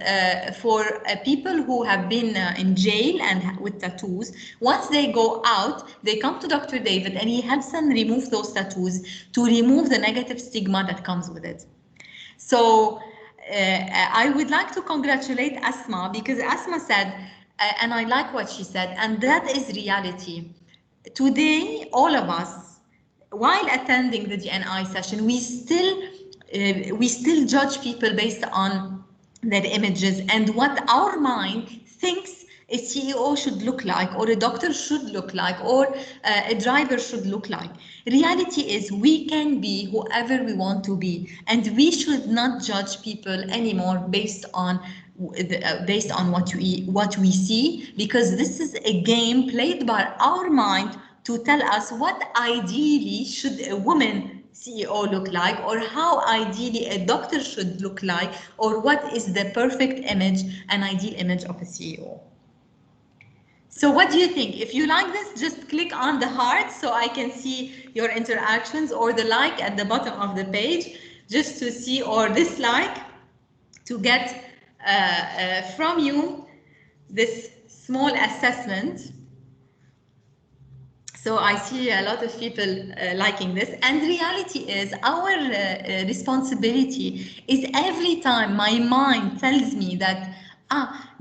for people who have been in jail and with tattoos. Once they go out, they come to Dr. David and he helps them remove those tattoos to remove the negative stigma that comes with it. So I would like to congratulate Asma, because Asma said, and I like what she said, and that is reality. Today, all of us, while attending the DNI session, we still judge people based on their images and what our mind thinks a CEO should look like, or a doctor should look like, or a driver should look like. Reality is we can be whoever we want to be, and we should not judge people anymore based on what we see, because this is a game played by our mind to tell us what ideally should a woman CEO look like, or how ideally a doctor should look like, or what is the perfect image, an ideal image of a CEO. So what do you think? If you like this, just click on the heart so I can see your interactions, or the like at the bottom of the page. just to see, or dislike, to get from you this small assessment. So I see a lot of people liking this, and reality is our responsibility is every time my mind tells me that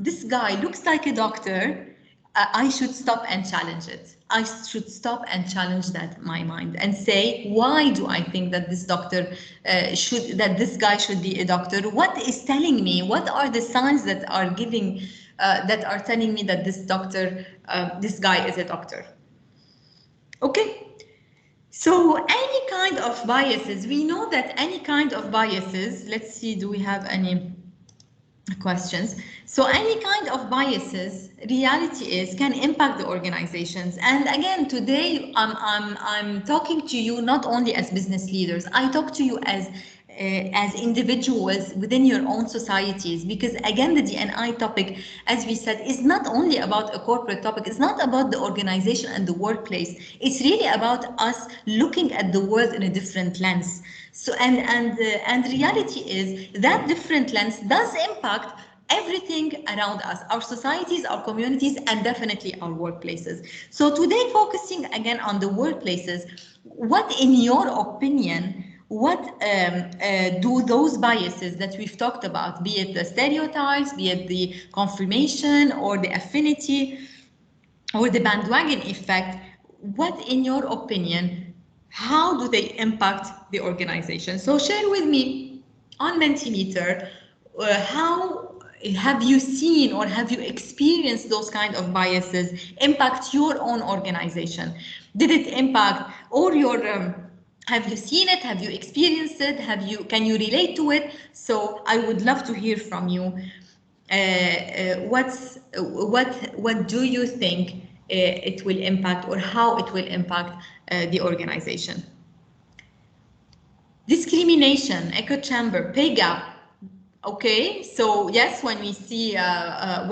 this guy looks like a doctor, I should stop and challenge it. I should stop and challenge my mind and say, why do I think that this doctor that this guy should be a doctor? What is telling me? What are the signs that are giving, that are telling me that this doctor, this guy is a doctor? Okay, so any kind of biases, we know that any kind of biases, let's see, do we have any questions? So any kind of biases, reality is, can impact the organizations. And again, today I'm talking to you not only as business leaders, I talk to you as individuals within your own societies, because again, the D&I topic, as we said, is not only about a corporate topic, it's not about the organization and the workplace, it's really about us looking at the world in a different lens. So and reality is that different lens does impact everything around us, our societies, our communities, and definitely our workplaces. So today, focusing again on the workplaces, what in your opinion, what do those biases that we've talked about, be it the stereotypes, be it the confirmation or the affinity or the bandwagon effect, what in your opinion, how do they impact the organization? So share with me on Mentimeter, how have you seen or have you experienced those kind of biases impact your own organization? Did it impact, or your have you seen it? Have you experienced it? Can you relate to it? So I would love to hear from you. What do you think it will impact, or how it will impact the organization? Discrimination, echo chamber, pay gap. Okay, so yes, when we see a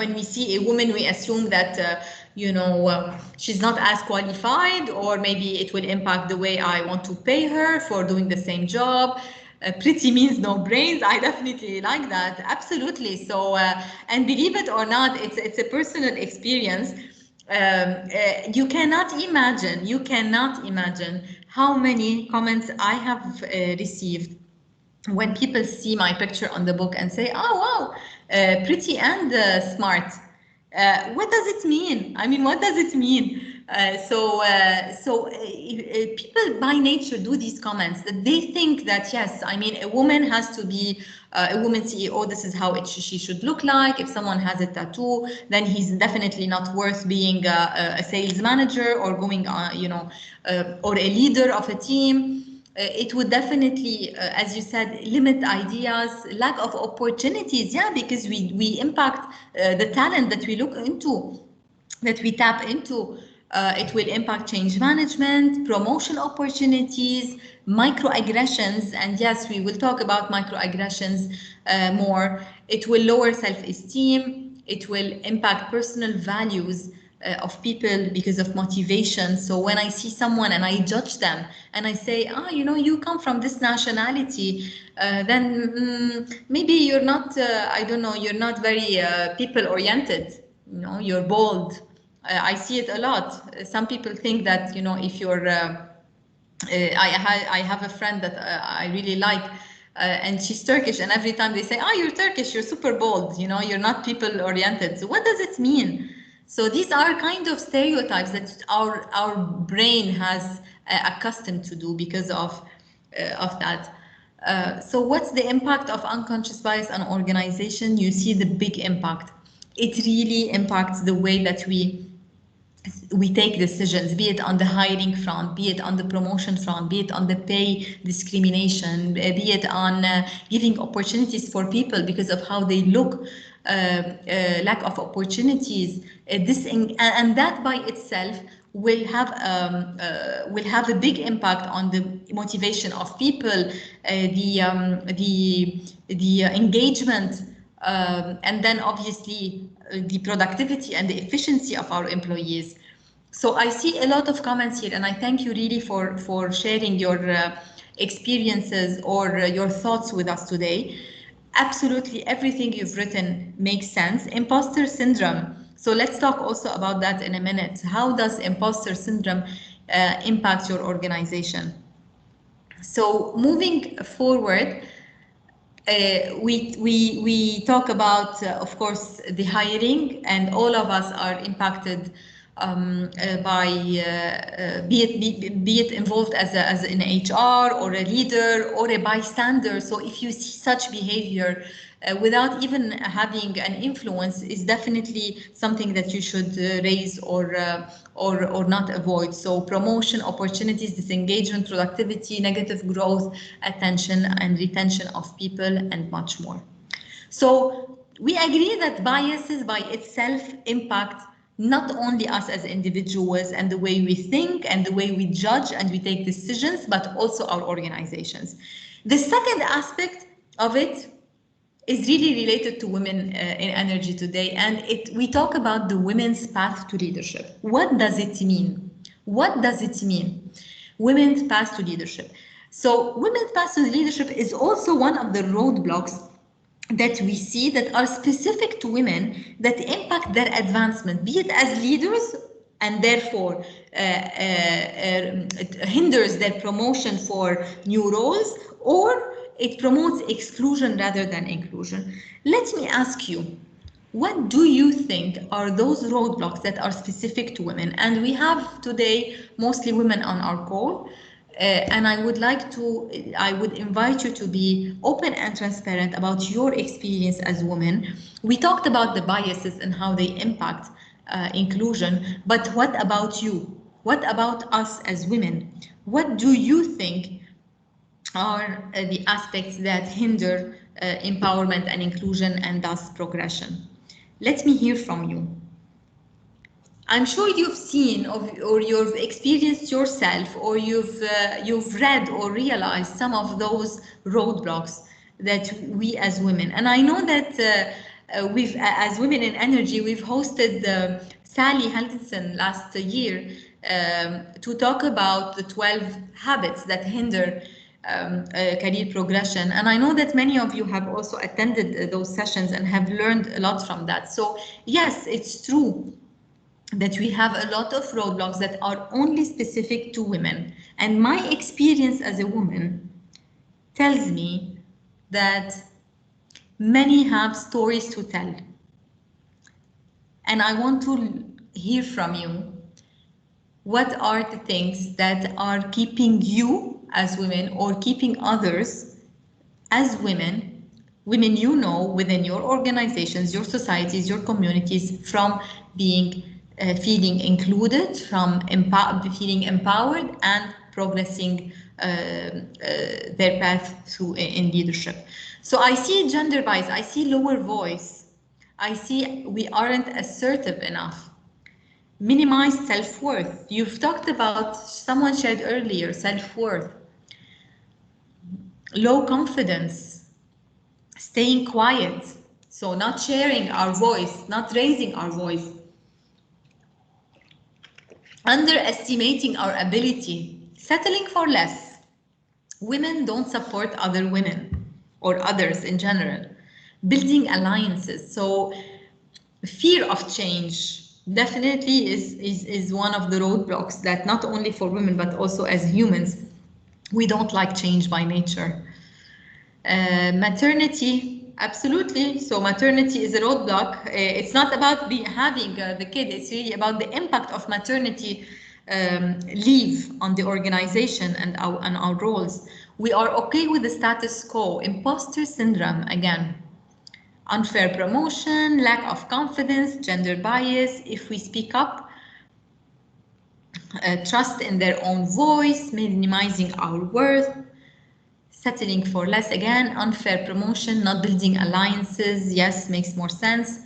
woman, we assume that she's not as qualified, or maybe it will impact the way I want to pay her for doing the same job. Pretty means no brains. I definitely like that. Absolutely. So, and believe it or not, it's a personal experience. You cannot imagine how many comments I have received when people see my picture on the book and say, oh, wow, pretty and smart. What does it mean? I mean, what does it mean? People by nature do these comments, that they think that, yes, I mean, a woman has to be a woman CEO, this is how she should look like. If someone has a tattoo, then he's definitely not worth being a sales manager or going on, or a leader of a team. It would definitely, as you said, limit ideas, lack of opportunities. Yeah, because we impact the talent that we look into, that we tap into. It will impact change management, promotion opportunities, microaggressions, and yes, we will talk about microaggressions more. It will lower self-esteem. It will impact personal values of people because of motivation. So when I see someone and I judge them and I say, you come from this nationality, then maybe you're not, I don't know, you're not very people-oriented, you're bold. I see it a lot. Some people think that, if you're, I have a friend that I really like, and she's Turkish, and every time they say, you're Turkish, you're super bold, you're not people-oriented. So what does it mean? So these are kind of stereotypes that our brain has accustomed to do because of that. So what's the impact of unconscious bias on organization? You see the big impact. It really impacts the way that we take decisions, be it on the hiring front, be it on the promotion front, be it on the pay discrimination, be it on giving opportunities for people because of how they look, lack of opportunities. And that by itself will have a big impact on the motivation of people, the engagement, and then obviously the productivity and the efficiency of our employees. So I see a lot of comments here, and I thank you really for sharing your experiences or your thoughts with us today. Absolutely everything you've written makes sense. Imposter syndrome. So let's talk also about that in a minute. How does imposter syndrome impact your organization? So moving forward, we talk about, of course, the hiring, and all of us are impacted by be it involved as an HR or a leader or a bystander. So if you see such behavior without even having an influence, is definitely something that you should raise or not avoid. So promotion, opportunities, disengagement, productivity, negative growth, attention and retention of people, and much more. So we agree that biases by itself impact not only us as individuals and the way we think and the way we judge and we take decisions, but also our organizations. The second aspect of it is really related to women in energy today, and we talk about the women's path to leadership. What does it mean? What does it mean? Women's path to leadership. So women's path to leadership is also one of the roadblocks that we see that are specific to women that impact their advancement, be it as leaders, and therefore hinders their promotion for new roles, or it promotes exclusion rather than inclusion. Let me ask you, what do you think are those roadblocks that are specific to women? And we have today mostly women on our call. And I would invite you to be open and transparent about your experience as women. We talked about the biases and how they impact inclusion, but what about you? What about us as women? What do you think are the aspects that hinder empowerment and inclusion and thus progression? Let me hear from you. I'm sure you've seen or you've experienced yourself, or you've read or realized some of those roadblocks that we as women. And I know that as Women in Energy, we've hosted Sally Helgeson last year to talk about the 12 habits that hinder career progression. And I know that many of you have also attended those sessions and have learned a lot from that. So yes, it's true that we have a lot of roadblocks that are only specific to women. And my experience as a woman tells me that many have stories to tell. And I want to hear from you. What are the things that are keeping you as women, or keeping others as women you know, within your organizations, your societies, your communities, from being feeling included, from feeling empowered and progressing their path in leadership. So I see gender bias, I see lower voice, I see we aren't assertive enough. Minimize self-worth. You've talked about, someone shared earlier, self-worth. Low confidence, staying quiet, so not sharing our voice, not raising our voice. Underestimating our ability, settling for less. Women don't support other women or others in general. Building alliances, so fear of change definitely is one of the roadblocks that not only for women but also as humans, we don't like change by nature. Maternity, absolutely. So maternity is a roadblock. It's not about having the kid, it's really about the impact of maternity leave on the organization and our roles. We are okay with the status quo. Imposter syndrome, again. Unfair promotion, lack of confidence, gender bias. If we speak up, trust in their own voice, minimizing our worth, settling for less, again, unfair promotion, not building alliances, yes, makes more sense.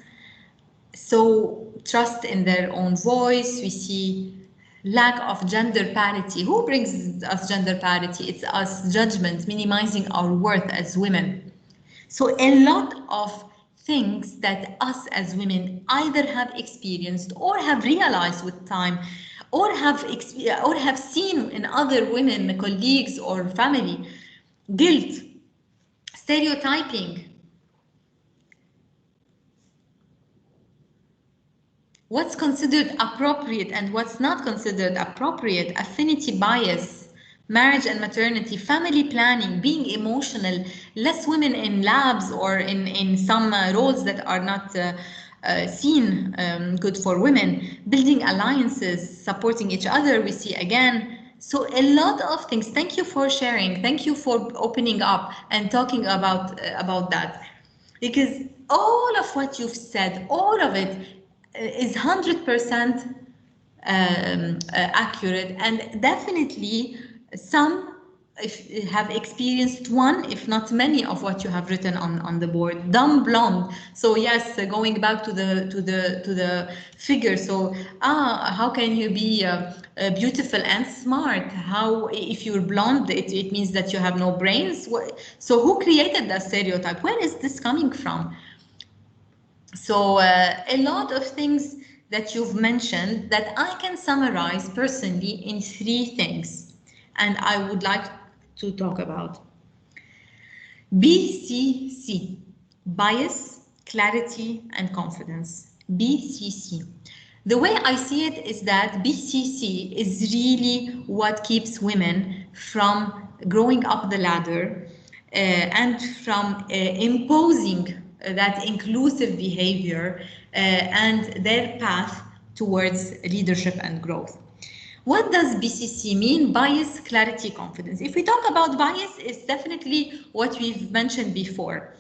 So trust in their own voice. We see lack of gender parity. Who brings us gender parity? It's us. Judgment, minimizing our worth as women. So a lot of things that us as women either have experienced or have realized with time, or have seen in other women, colleagues or family, guilt, stereotyping. What's considered appropriate and what's not considered appropriate, affinity bias, marriage and maternity, family planning, being emotional, less women in labs or in some roles that are not seen good for women, building alliances, supporting each other, we see again. So a lot of things. Thank you for sharing. Thank you for opening up and talking about that. Because all of what you've said, all of it is 100% accurate, and definitely some have experienced one, if not many, of what you have written on the board. Dumb blonde. So yes, going back to the figure. So how can you be beautiful and smart? How, if you're blonde, it means that you have no brains? So who created that stereotype? Where is this coming from? So a lot of things that you've mentioned that I can summarize personally in 3 things, and I would like to talk about. BCC, bias, clarity, and confidence. BCC. The way I see it is that BCC is really what keeps women from growing up the ladder and from imposing that inclusive behavior and their path towards leadership and growth. What does BCC mean? Bias, clarity, confidence. If we talk about bias, it's definitely what we've mentioned before.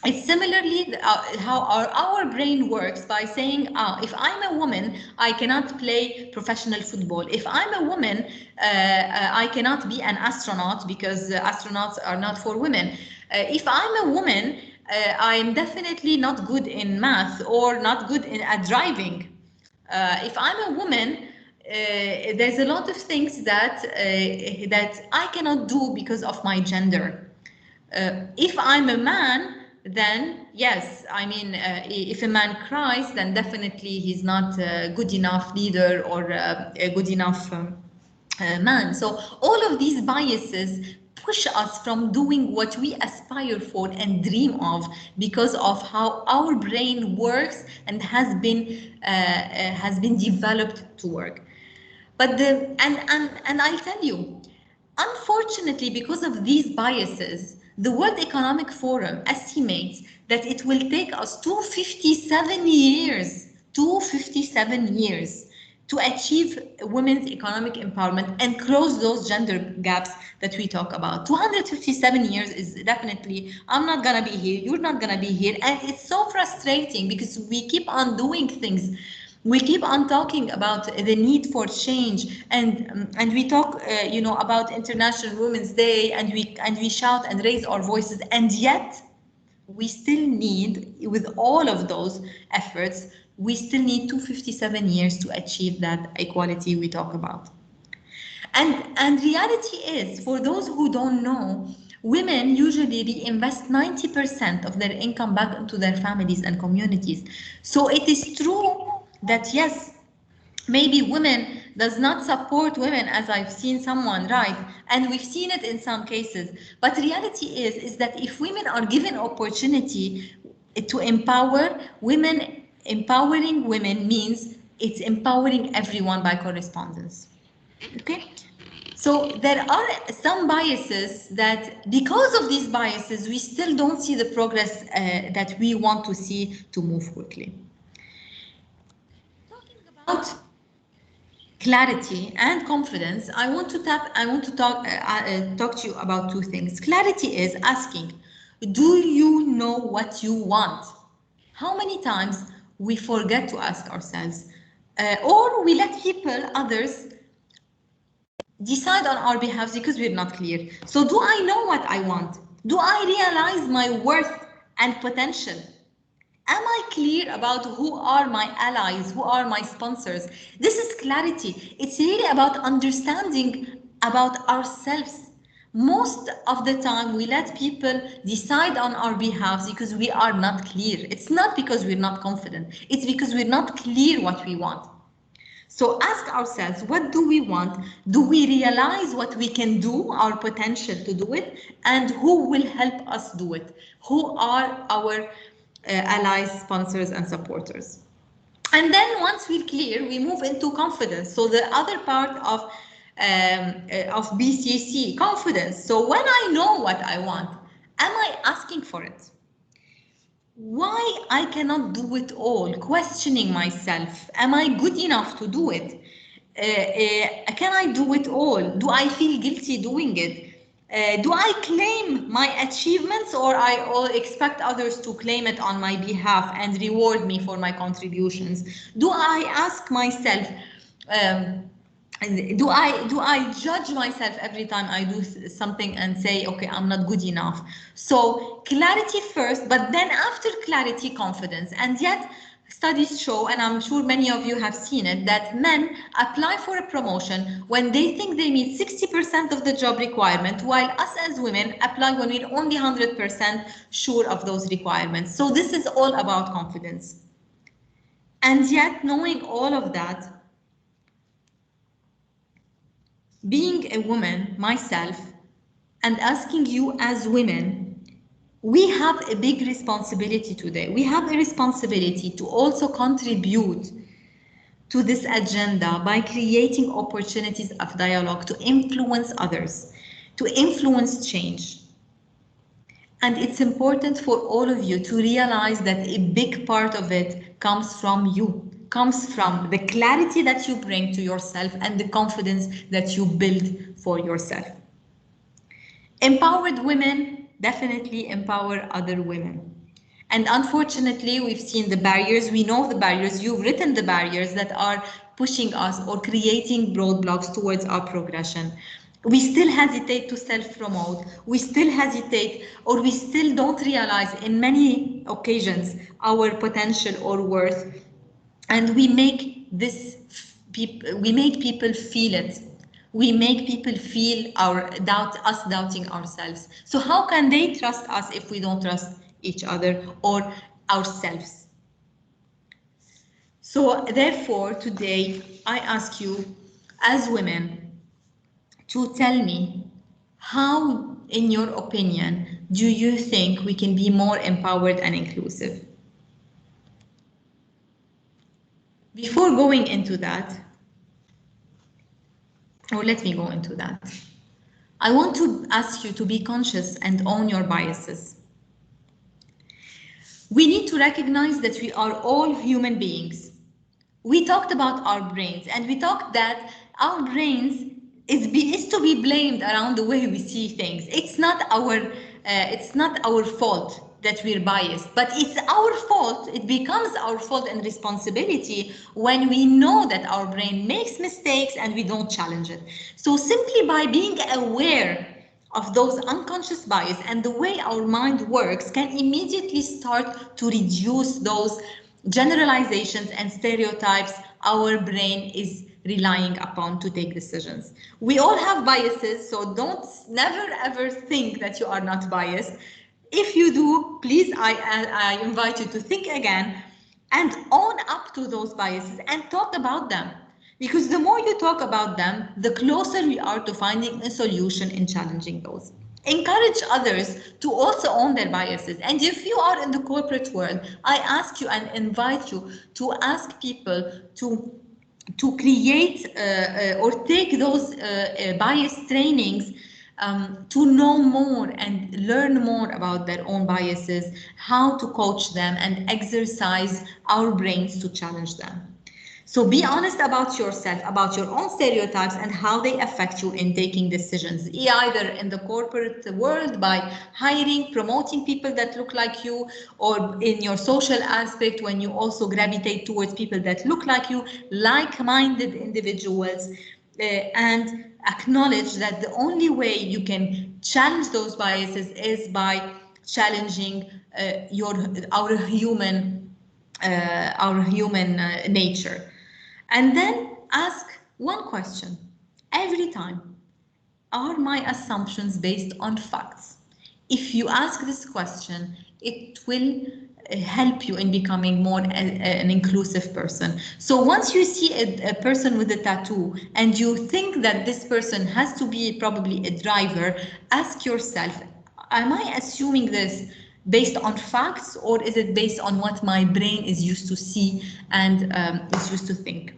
It's similarly how our brain works by saying, if I'm a woman, I cannot play professional football. If I'm a woman, I cannot be an astronaut because astronauts are not for women. If I'm a woman, I'm definitely not good in math or not good at driving. If I'm a woman, there's a lot of things that I cannot do because of my gender. If I'm a man, then yes, I mean, if a man cries, then definitely he's not a good enough leader or a good enough man. So all of these biases push us from doing what we aspire for and dream of because of how our brain works and has been developed to work. But and I'll tell you, unfortunately, because of these biases, the World Economic Forum estimates that it will take us 257 years to achieve women's economic empowerment and close those gender gaps that we talk about. 257 years is definitely, I'm not gonna be here, you're not gonna be here, and it's so frustrating because we keep on doing things. We keep on talking about the need for change, and we talk, about International Women's Day, and we shout and raise our voices, and yet we still need, with all of those efforts, we still need 257 years to achieve that equality we talk about. And reality is, for those who don't know, women usually reinvest 90% of their income back into their families and communities. So it is true that yes, maybe women does not support women, as I've seen someone write, and we've seen it in some cases. But reality is that if women are given opportunity to empower women, empowering women means it's empowering everyone by correspondence. Okay? So there are some biases that, because of these biases, we still don't see the progress that we want to see to move quickly. Talking about clarity and confidence, I want to talk to you about 2 things. Clarity is asking, do you know what you want? How many times we forget to ask ourselves, or we let others decide on our behalf because we're not clear. So do I know what I want? Do I realize my worth and potential? Am I clear about who are my allies, who are my sponsors? This is clarity. It's really about understanding about ourselves. Most of the time, we let people decide on our behalf because we are not clear. It's not because we're not confident. It's because we're not clear what we want. So ask ourselves, what do we want? Do we realize what we can do, our potential to do it? And who will help us do it? Who are our allies, sponsors, and supporters? And then once we're clear, we move into confidence. So the other part of BCC, confidence. So when I know what I want, am I asking for it? Why I cannot do it all? Questioning myself. Am I good enough to do it? Can I do it all? Do I feel guilty doing it? Do I claim my achievements, or I expect others to claim it on my behalf and reward me for my contributions? Do I ask myself, do I judge myself every time I do something and say, okay, I'm not good enough? So clarity first, but then after clarity, confidence. And yet studies show, and I'm sure many of you have seen it, that men apply for a promotion when they think they meet 60% of the job requirement, while us as women apply when we're only 100% sure of those requirements. So this is all about confidence. And yet, knowing all of that, being a woman myself, and asking you as women, we have a big responsibility today. We have a responsibility to also contribute to this agenda by creating opportunities of dialogue to influence others, to influence change. And it's important for all of you to realize that a big part of it comes from you, comes from the clarity that you bring to yourself and the confidence that you build for yourself. Empowered women definitely empower other women. And unfortunately, we've seen the barriers, we know the barriers, you've written the barriers that are pushing us or creating roadblocks towards our progression. We still hesitate to self-promote, we still hesitate, or we still don't realize in many occasions our potential or worth. And we make people feel it. We make people feel us doubting ourselves. So how can they trust us if we don't trust each other or ourselves? So therefore, today I ask you as women to tell me, how, in your opinion, do you think we can be more empowered and inclusive? Before going into that, or let me go into that, I want to ask you to be conscious and own your biases. We need to recognize that we are all human beings. We talked about our brains, and we talked that our brains is to be blamed around the way we see things. It's not our fault that we're biased, but it's our fault. It becomes our fault and responsibility when we know that our brain makes mistakes and we don't challenge it. So simply by being aware of those unconscious bias and the way our mind works can immediately start to reduce those generalizations and stereotypes our brain is relying upon to take decisions. We all have biases, so never ever think that you are not biased. If you do, please, I invite you to think again and own up to those biases and talk about them. Because the more you talk about them, the closer we are to finding a solution in challenging those. Encourage others to also own their biases. And if you are in the corporate world, I ask you and invite you to ask people to create or take those bias trainings to know more and learn more about their own biases, how to coach them and exercise our brains to challenge them. So be honest about yourself, about your own stereotypes and how they affect you in taking decisions, either in the corporate world by hiring, promoting people that look like you, or in your social aspect when you also gravitate towards people that look like you, like-minded individuals, and acknowledge that the only way you can challenge those biases is by challenging our human nature. And then ask one question every time. Are my assumptions based on facts? If you ask this question, it will help you in becoming more an inclusive person. So once you see a person with a tattoo and you think that this person has to be probably a driver, ask yourself, am I assuming this based on facts, or is it based on what my brain is used to see and is used to think?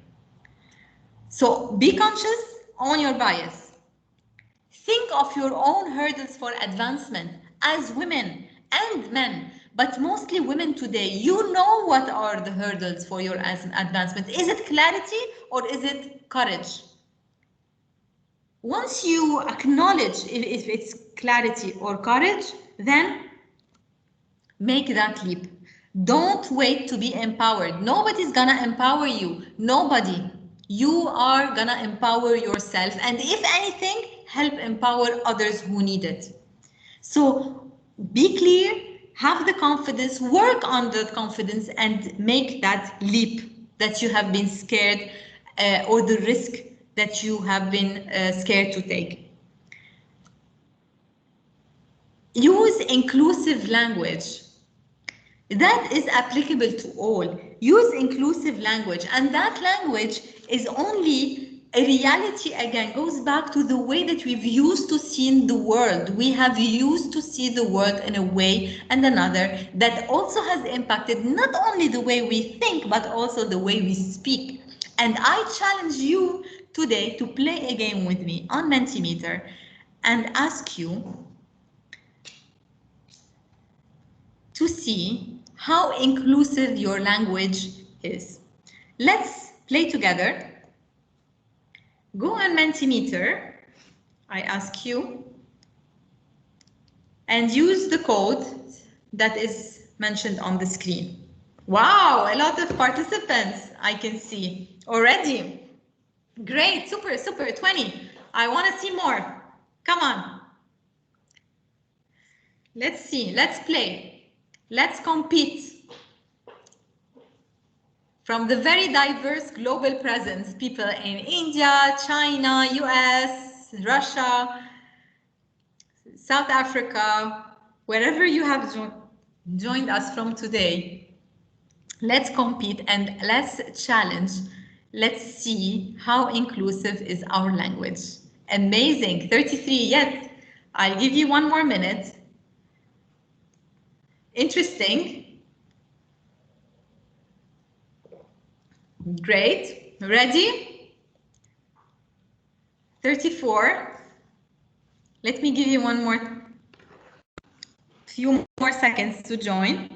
So be conscious on your bias. Think of your own hurdles for advancement as women and men, but mostly women today. You know what are the hurdles for your advancement. Is it clarity or is it courage? Once you acknowledge if it's clarity or courage, then make that leap. Don't wait to be empowered. Nobody's gonna empower you. Nobody. You are gonna empower yourself, and if anything, help empower others who need it. So be clear, have the confidence, work on the confidence, and make that leap that you have been scared or the risk that you have been scared to take. Use inclusive language. That is applicable to all. Use inclusive language, and that language is only a reality, again, goes back to the way that we've used to see the world. We have used to see the world in a way and another that also has impacted not only the way we think, but also the way we speak. And I challenge you today to play a game with me on Mentimeter and ask you to see how inclusive your language is. Let's play together. Go on Mentimeter, I ask you, and use the code that is mentioned on the screen. Wow, a lot of participants I can see already. Great, super, super, 20. I want to see more. Come on. Let's see, let's play. Let's compete. From the very diverse global presence, people in India, China, US, Russia, South Africa, wherever you have joined us from today, let's compete and let's challenge. Let's see how inclusive is our language. Amazing, 33, yes. I'll give you one more minute. Interesting. Great, ready? 34. Let me give you few more seconds to join.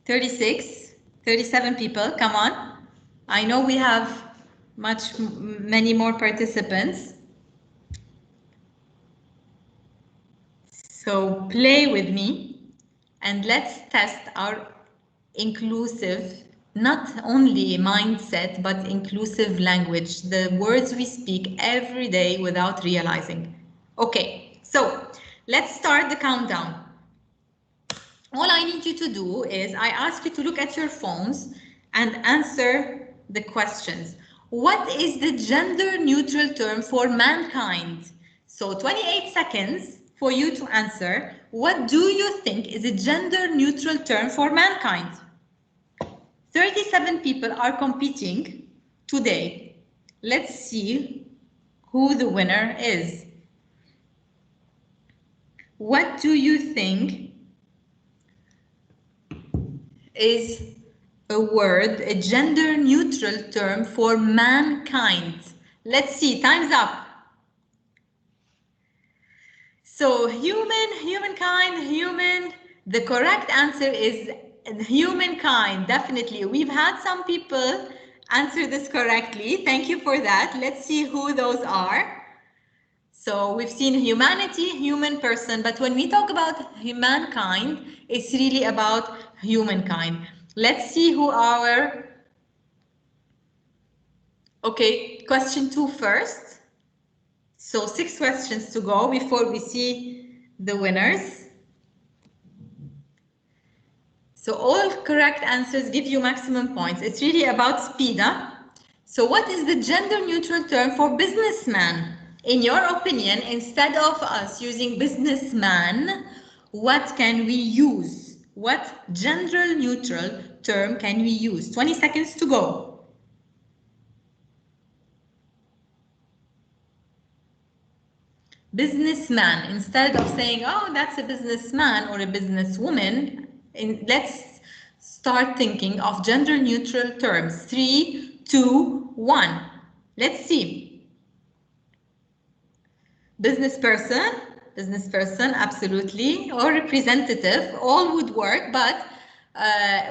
36, 37 people, come on. I know we have many more participants. So play with me and let's test our inclusive, not only mindset, but inclusive language, the words we speak every day without realizing. Okay, so let's start the countdown. All I need you to do is I ask you to look at your phones and answer the questions. What is the gender neutral term for mankind? So 28 seconds for you to answer. What do you think is a gender neutral term for mankind? 37 people are competing today. Let's see who the winner is. What do you think is a word, a gender neutral term for mankind? Let's see, time's up. So humankind, human, the correct answer is humankind, definitely. We've had some people answer this correctly. Thank you for that. Let's see who those are. So we've seen humanity, human person, but when we talk about humankind, it's really about humankind. Let's see who our... Okay, question 2 first. So 6 questions to go before we see the winners. So all correct answers give you maximum points. It's really about speed, huh? So what is the gender neutral term for businessman? In your opinion, instead of us using businessman, what can we use? What gender neutral term can we use? 20 seconds to go. Businessman, instead of saying, oh, that's a businessman or a businesswoman, let's start thinking of gender neutral terms. 3, 2, 1. Let's see. Business person, absolutely, or representative, all would work, but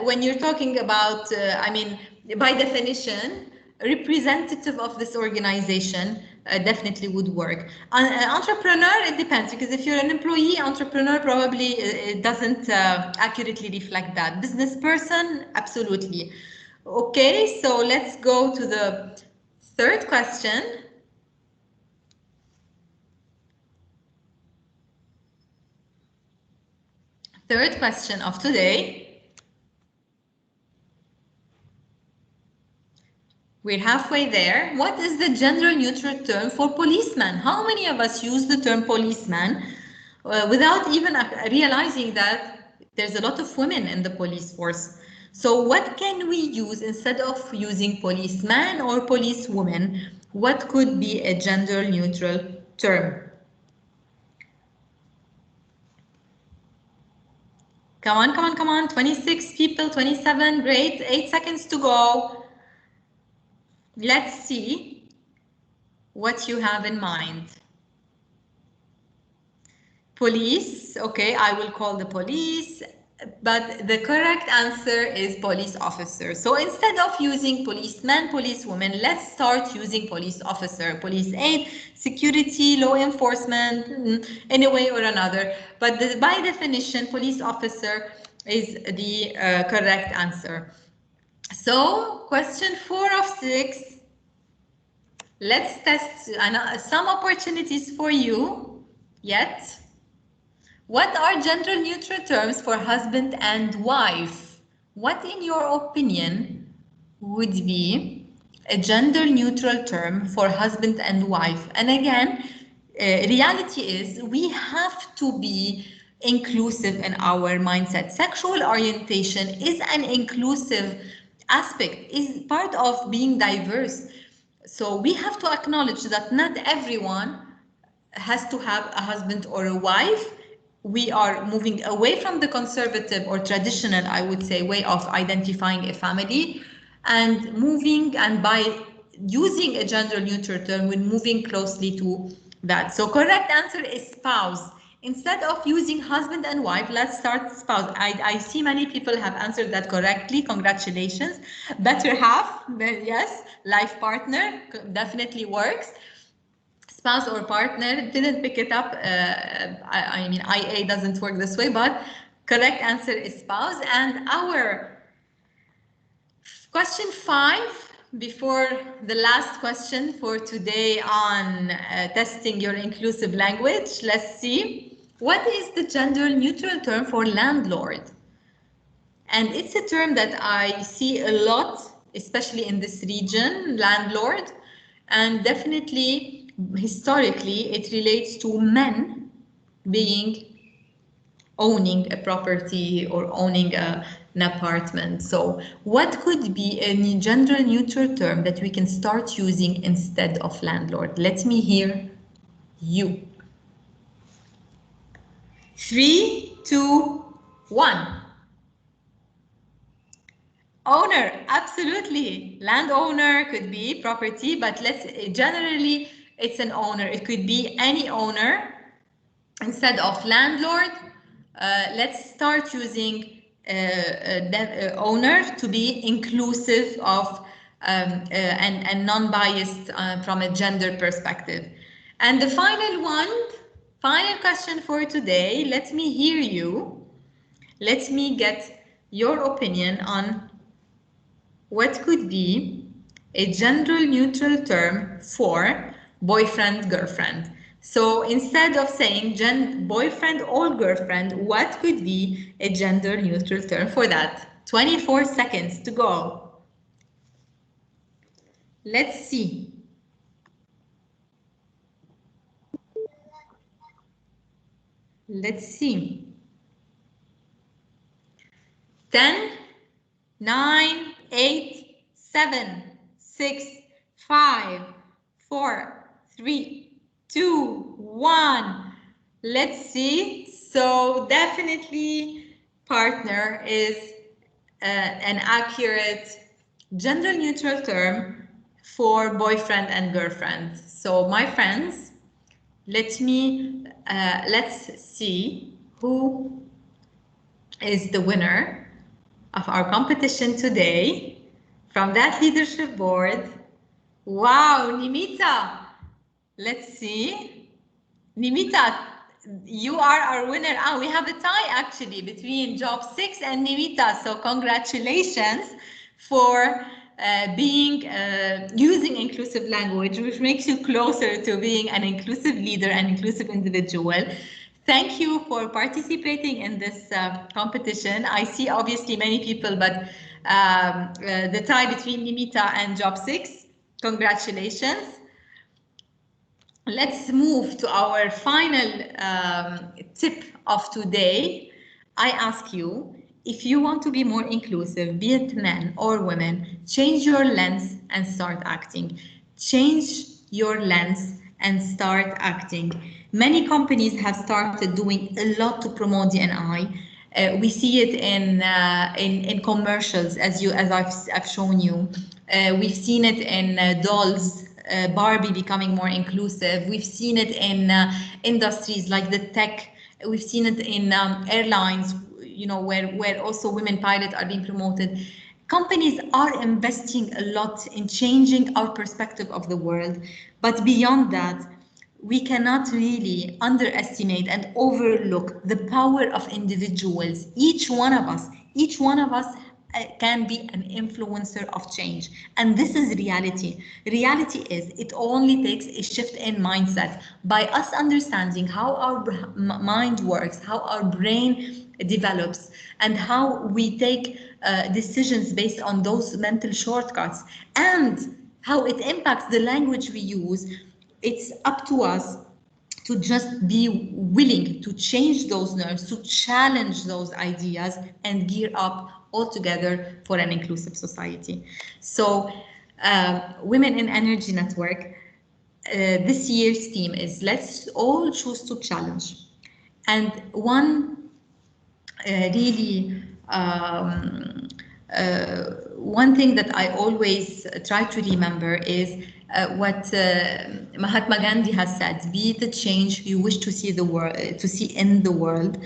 when you're talking about, I mean, by definition, representative of this organization definitely would work. Entrepreneur, it depends, because if you're an employee, entrepreneur probably it doesn't accurately reflect that. Business person, absolutely. Okay, so let's go to the third question. Third question of today. We're halfway there. What is the gender neutral term for policeman? How many of us use the term policeman without even realizing that there's a lot of women in the police force? So what can we use instead of using policeman or policewoman? What could be a gender neutral term? Come on, come on, come on. 26 people, 27, great. 8 seconds to go. Let's see what you have in mind. Police, okay, I will call the police, but the correct answer is police officer. So instead of using policeman, policewoman, let's start using police officer, police aid, security, law enforcement, in a way or another. But by definition, police officer is the correct answer. So question 4 of 6, let's test some opportunities for you yet. What are gender neutral terms for husband and wife? What, in your opinion, would be a gender neutral term for husband and wife? And again, reality is we have to be inclusive in our mindset. Sexual orientation is an inclusive aspect, is part of being diverse. So we have to acknowledge that not everyone has to have a husband or a wife. We are moving away from the conservative or traditional, I would say, way of identifying a family, and moving, and by using a gender neutral term, we're moving closely to that. So correct answer is spouse. Instead of using husband and wife, let's start spouse. I see many people have answered that correctly. Congratulations. Better half, yes. Life partner definitely works. Spouse or partner, didn't pick it up. I mean, IA doesn't work this way, but correct answer is spouse. And our question 5, before the last question for today on testing your inclusive language, let's see. What is the gender neutral term for landlord? And it's a term that I see a lot, especially in this region, landlord, and definitely historically it relates to men owning a property or owning an apartment. So what could be a gender neutral term that we can start using instead of landlord? Let me hear you. 3, 2, 1. Owner, absolutely. Landowner could be property, but generally it's an owner. It could be any owner. Instead of landlord, let's start using owner to be inclusive of and non-biased from a gender perspective. And the final question for today, let me hear you. Let me get your opinion on what could be a gender neutral term for boyfriend, girlfriend. So instead of saying boyfriend or girlfriend, what could be a gender neutral term for that? 24 seconds to go. Let's see. Let's see. 10, 9, 8, 7, 6, 5, 4, 3, 2, 1. Let's see. So definitely partner is an accurate gender neutral term for boyfriend and girlfriend. So my friends, let's see who is the winner of our competition today from that leadership board. Wow, Nimita. Let's see. Nimita, you are our winner. We have a tie actually between Job 6 and Nimita. So congratulations for using inclusive language, which makes you closer to being an inclusive leader and inclusive individual. Thank you for participating in this competition. I see obviously many people, but the tie between Nimita and Job 6. Congratulations. Let's move to our final tip of today. I ask you, if you want to be more inclusive, be it men or women, change your lens and start acting. Change your lens and start acting. Many companies have started doing a lot to promote D&I. We see it in commercials, as I've shown you. We've seen it in dolls. Barbie becoming more inclusive. We've seen it in industries like the tech. We've seen it in airlines, you know, where also women pilots are being promoted. Companies are investing a lot in changing our perspective of the world. But beyond that, we cannot really underestimate and overlook the power of individuals. Each one of us can be an influencer of change. And this is reality. Reality is it only takes a shift in mindset by us understanding how our mind works, how our brain develops, and how we take decisions based on those mental shortcuts, and how it impacts the language we use. It's up to us to just be willing to change those nerves, to challenge those ideas, and gear up all together for an inclusive society. So, Women in Energy Network, this year's theme is let's all choose to challenge. And one one thing that I always try to remember is what Mahatma Gandhi has said: "Be the change you wish to see in the world."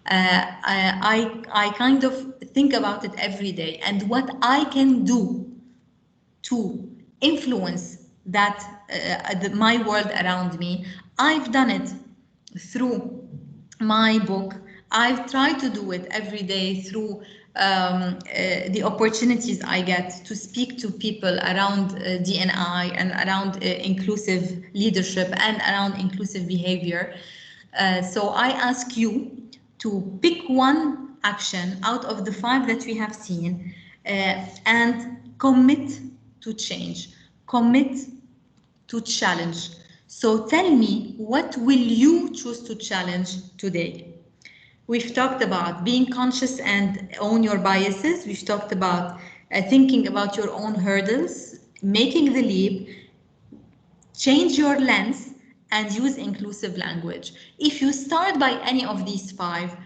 I kind of think about it every day, and what I can do to influence that my world around me. I've done it through my book. I've tried to do it every day through the opportunities I get to speak to people around D&I and around inclusive leadership and around inclusive behavior. So I ask you to pick one action out of the 5 that we have seen and commit to change, commit to challenge. So tell me, what will you choose to challenge today? We've talked about being conscious and own your biases. We've talked about thinking about your own hurdles, making the leap, change your lens, and use inclusive language. If you start by any of these 5,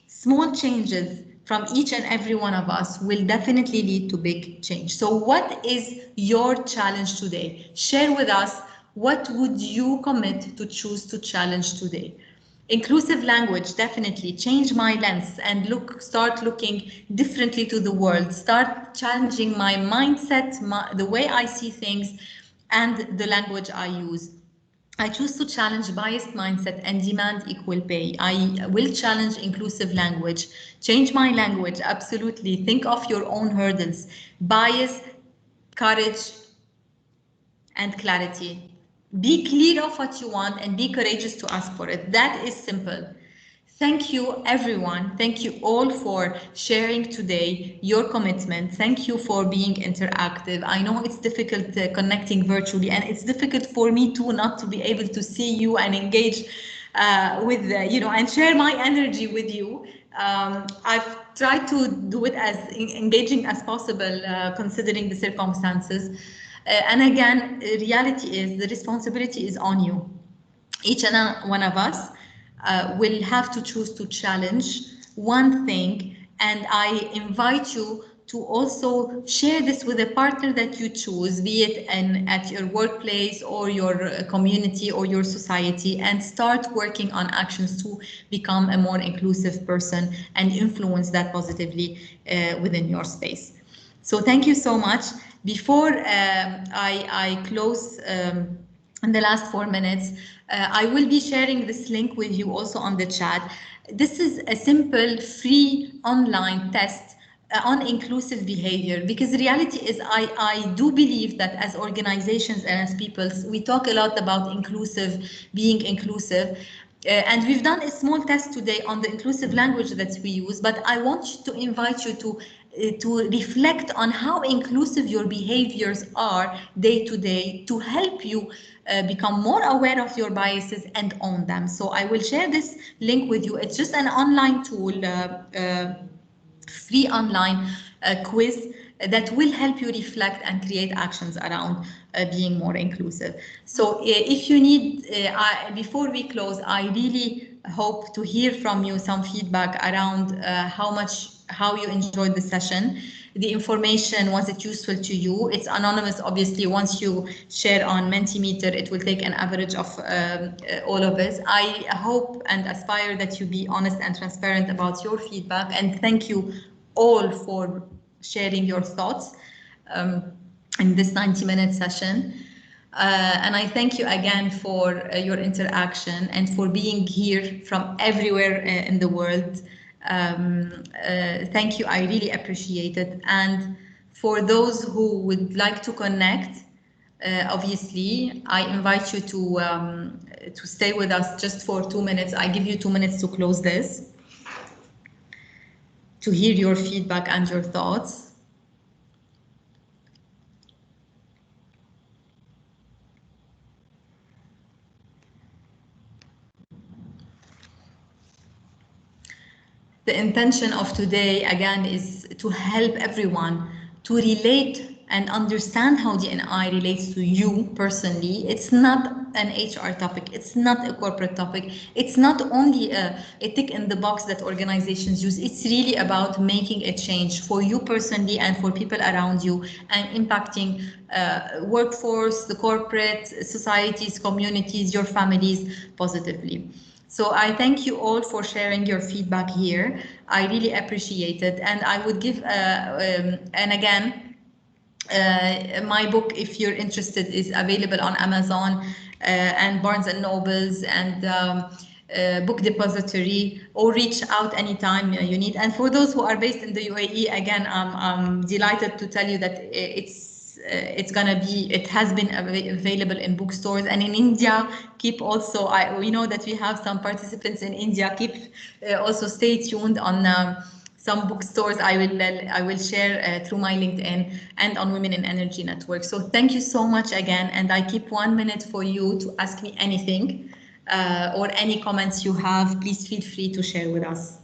small changes from each and every one of us will definitely lead to big change. So what is your challenge today? Share with us, what would you commit to choose to challenge today? Inclusive language, definitely change my lens and start looking differently to the world, start challenging my mindset, the way I see things, and the language I use. I choose to challenge biased mindset and demand equal pay. I will challenge inclusive language, change my language, absolutely. Think of your own hurdles, bias, courage, and clarity. Be clear of what you want and be courageous to ask for it. That is simple. Thank you, everyone. Thank you all for sharing today your commitment. Thank you for being interactive. I know it's difficult connecting virtually, and it's difficult for me too not to be able to see you and engage with, and share my energy with you. I've try to do it as engaging as possible, considering the circumstances. And again, reality is the responsibility is on you. Each and one of us will have to choose to challenge one thing, and I invite you to also share this with a partner that you choose, be it at your workplace or your community or your society, and start working on actions to become a more inclusive person and influence that positively within your space. So thank you so much. Before I close in the last 4 minutes, I will be sharing this link with you also on the chat. This is a simple free online test on inclusive behavior, because the reality is I do believe that as organizations and as people, we talk a lot about being inclusive. And we've done a small test today on the inclusive language that we use, but I want to invite you to reflect on how inclusive your behaviors are day to day to help you become more aware of your biases and own them. So I will share this link with you. It's just an online tool, free online quiz that will help you reflect and create actions around being more inclusive. So if you need, before we close, I really hope to hear from you some feedback around how you enjoyed the session. The information, was it useful to you? It's anonymous, obviously. Once you share on Mentimeter, it will take an average of all of us. I hope and aspire that you be honest and transparent about your feedback, and thank you all for sharing your thoughts in this 90-minute session. And I thank you again for your interaction and for being here from everywhere in the world. Thank you, I really appreciate it. And for those who would like to connect, obviously, I invite you to stay with us just for 2 minutes. I give you 2 minutes to close this, to hear your feedback and your thoughts. The intention of today, again, is to help everyone to relate and understand how D&I relates to you personally. It's not an HR topic. It's not a corporate topic. It's not only a tick in the box that organizations use. It's really about making a change for you personally and for people around you, and impacting workforce, the corporate, societies, communities, your families positively. So I thank you all for sharing your feedback here. I really appreciate it. And I would give, and again, my book, if you're interested, is available on Amazon and Barnes and Nobles and Book Depository, or reach out anytime you need. And for those who are based in the UAE, again, I'm delighted to tell you that it has been available in bookstores, and in India. Keep also, we know that we have some participants in India. Also stay tuned on some bookstores. I will share through my LinkedIn and on Women in Energy Network. So thank you so much again, and I keep 1 minute for you to ask me anything or any comments you have. Please feel free to share with us.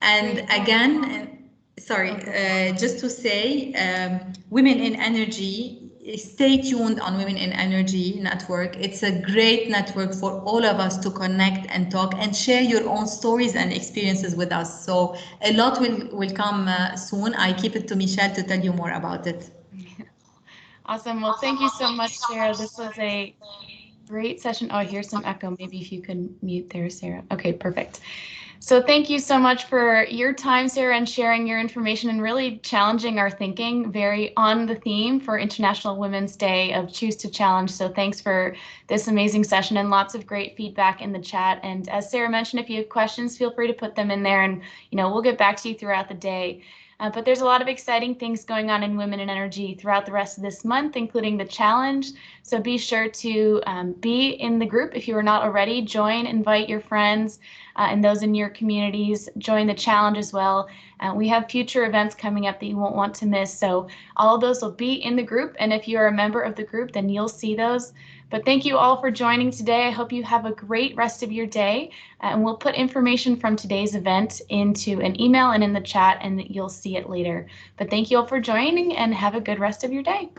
And again, sorry, just to say, Women in Energy, stay tuned on Women in Energy Network. It's a great network for all of us to connect and talk and share your own stories and experiences with us. So a lot will come soon. I keep it to Michelle to tell you more about it. Awesome. Well, thank you so much, Sarah. This was a great session. Oh, here's some echo. Maybe if you can mute there, Sarah. Okay, perfect. So thank you so much for your time, Sarah, and sharing your information and really challenging our thinking, very on the theme for International Women's Day of Choose to Challenge. So thanks for this amazing session and lots of great feedback in the chat. And as Sarah mentioned, if you have questions, feel free to put them in there, and we'll get back to you throughout the day. But there's a lot of exciting things going on in Women in Energy throughout the rest of this month, including the challenge. So be sure to be in the group if you are not already. Join, invite your friends and those in your communities. Join the challenge as well. We have future events coming up that you won't want to miss. So all of those will be in the group. And if you are a member of the group, then you'll see those. But thank you all for joining today. I hope you have a great rest of your day. And we'll put information from today's event into an email and in the chat, and you'll see it later. But thank you all for joining, and have a good rest of your day.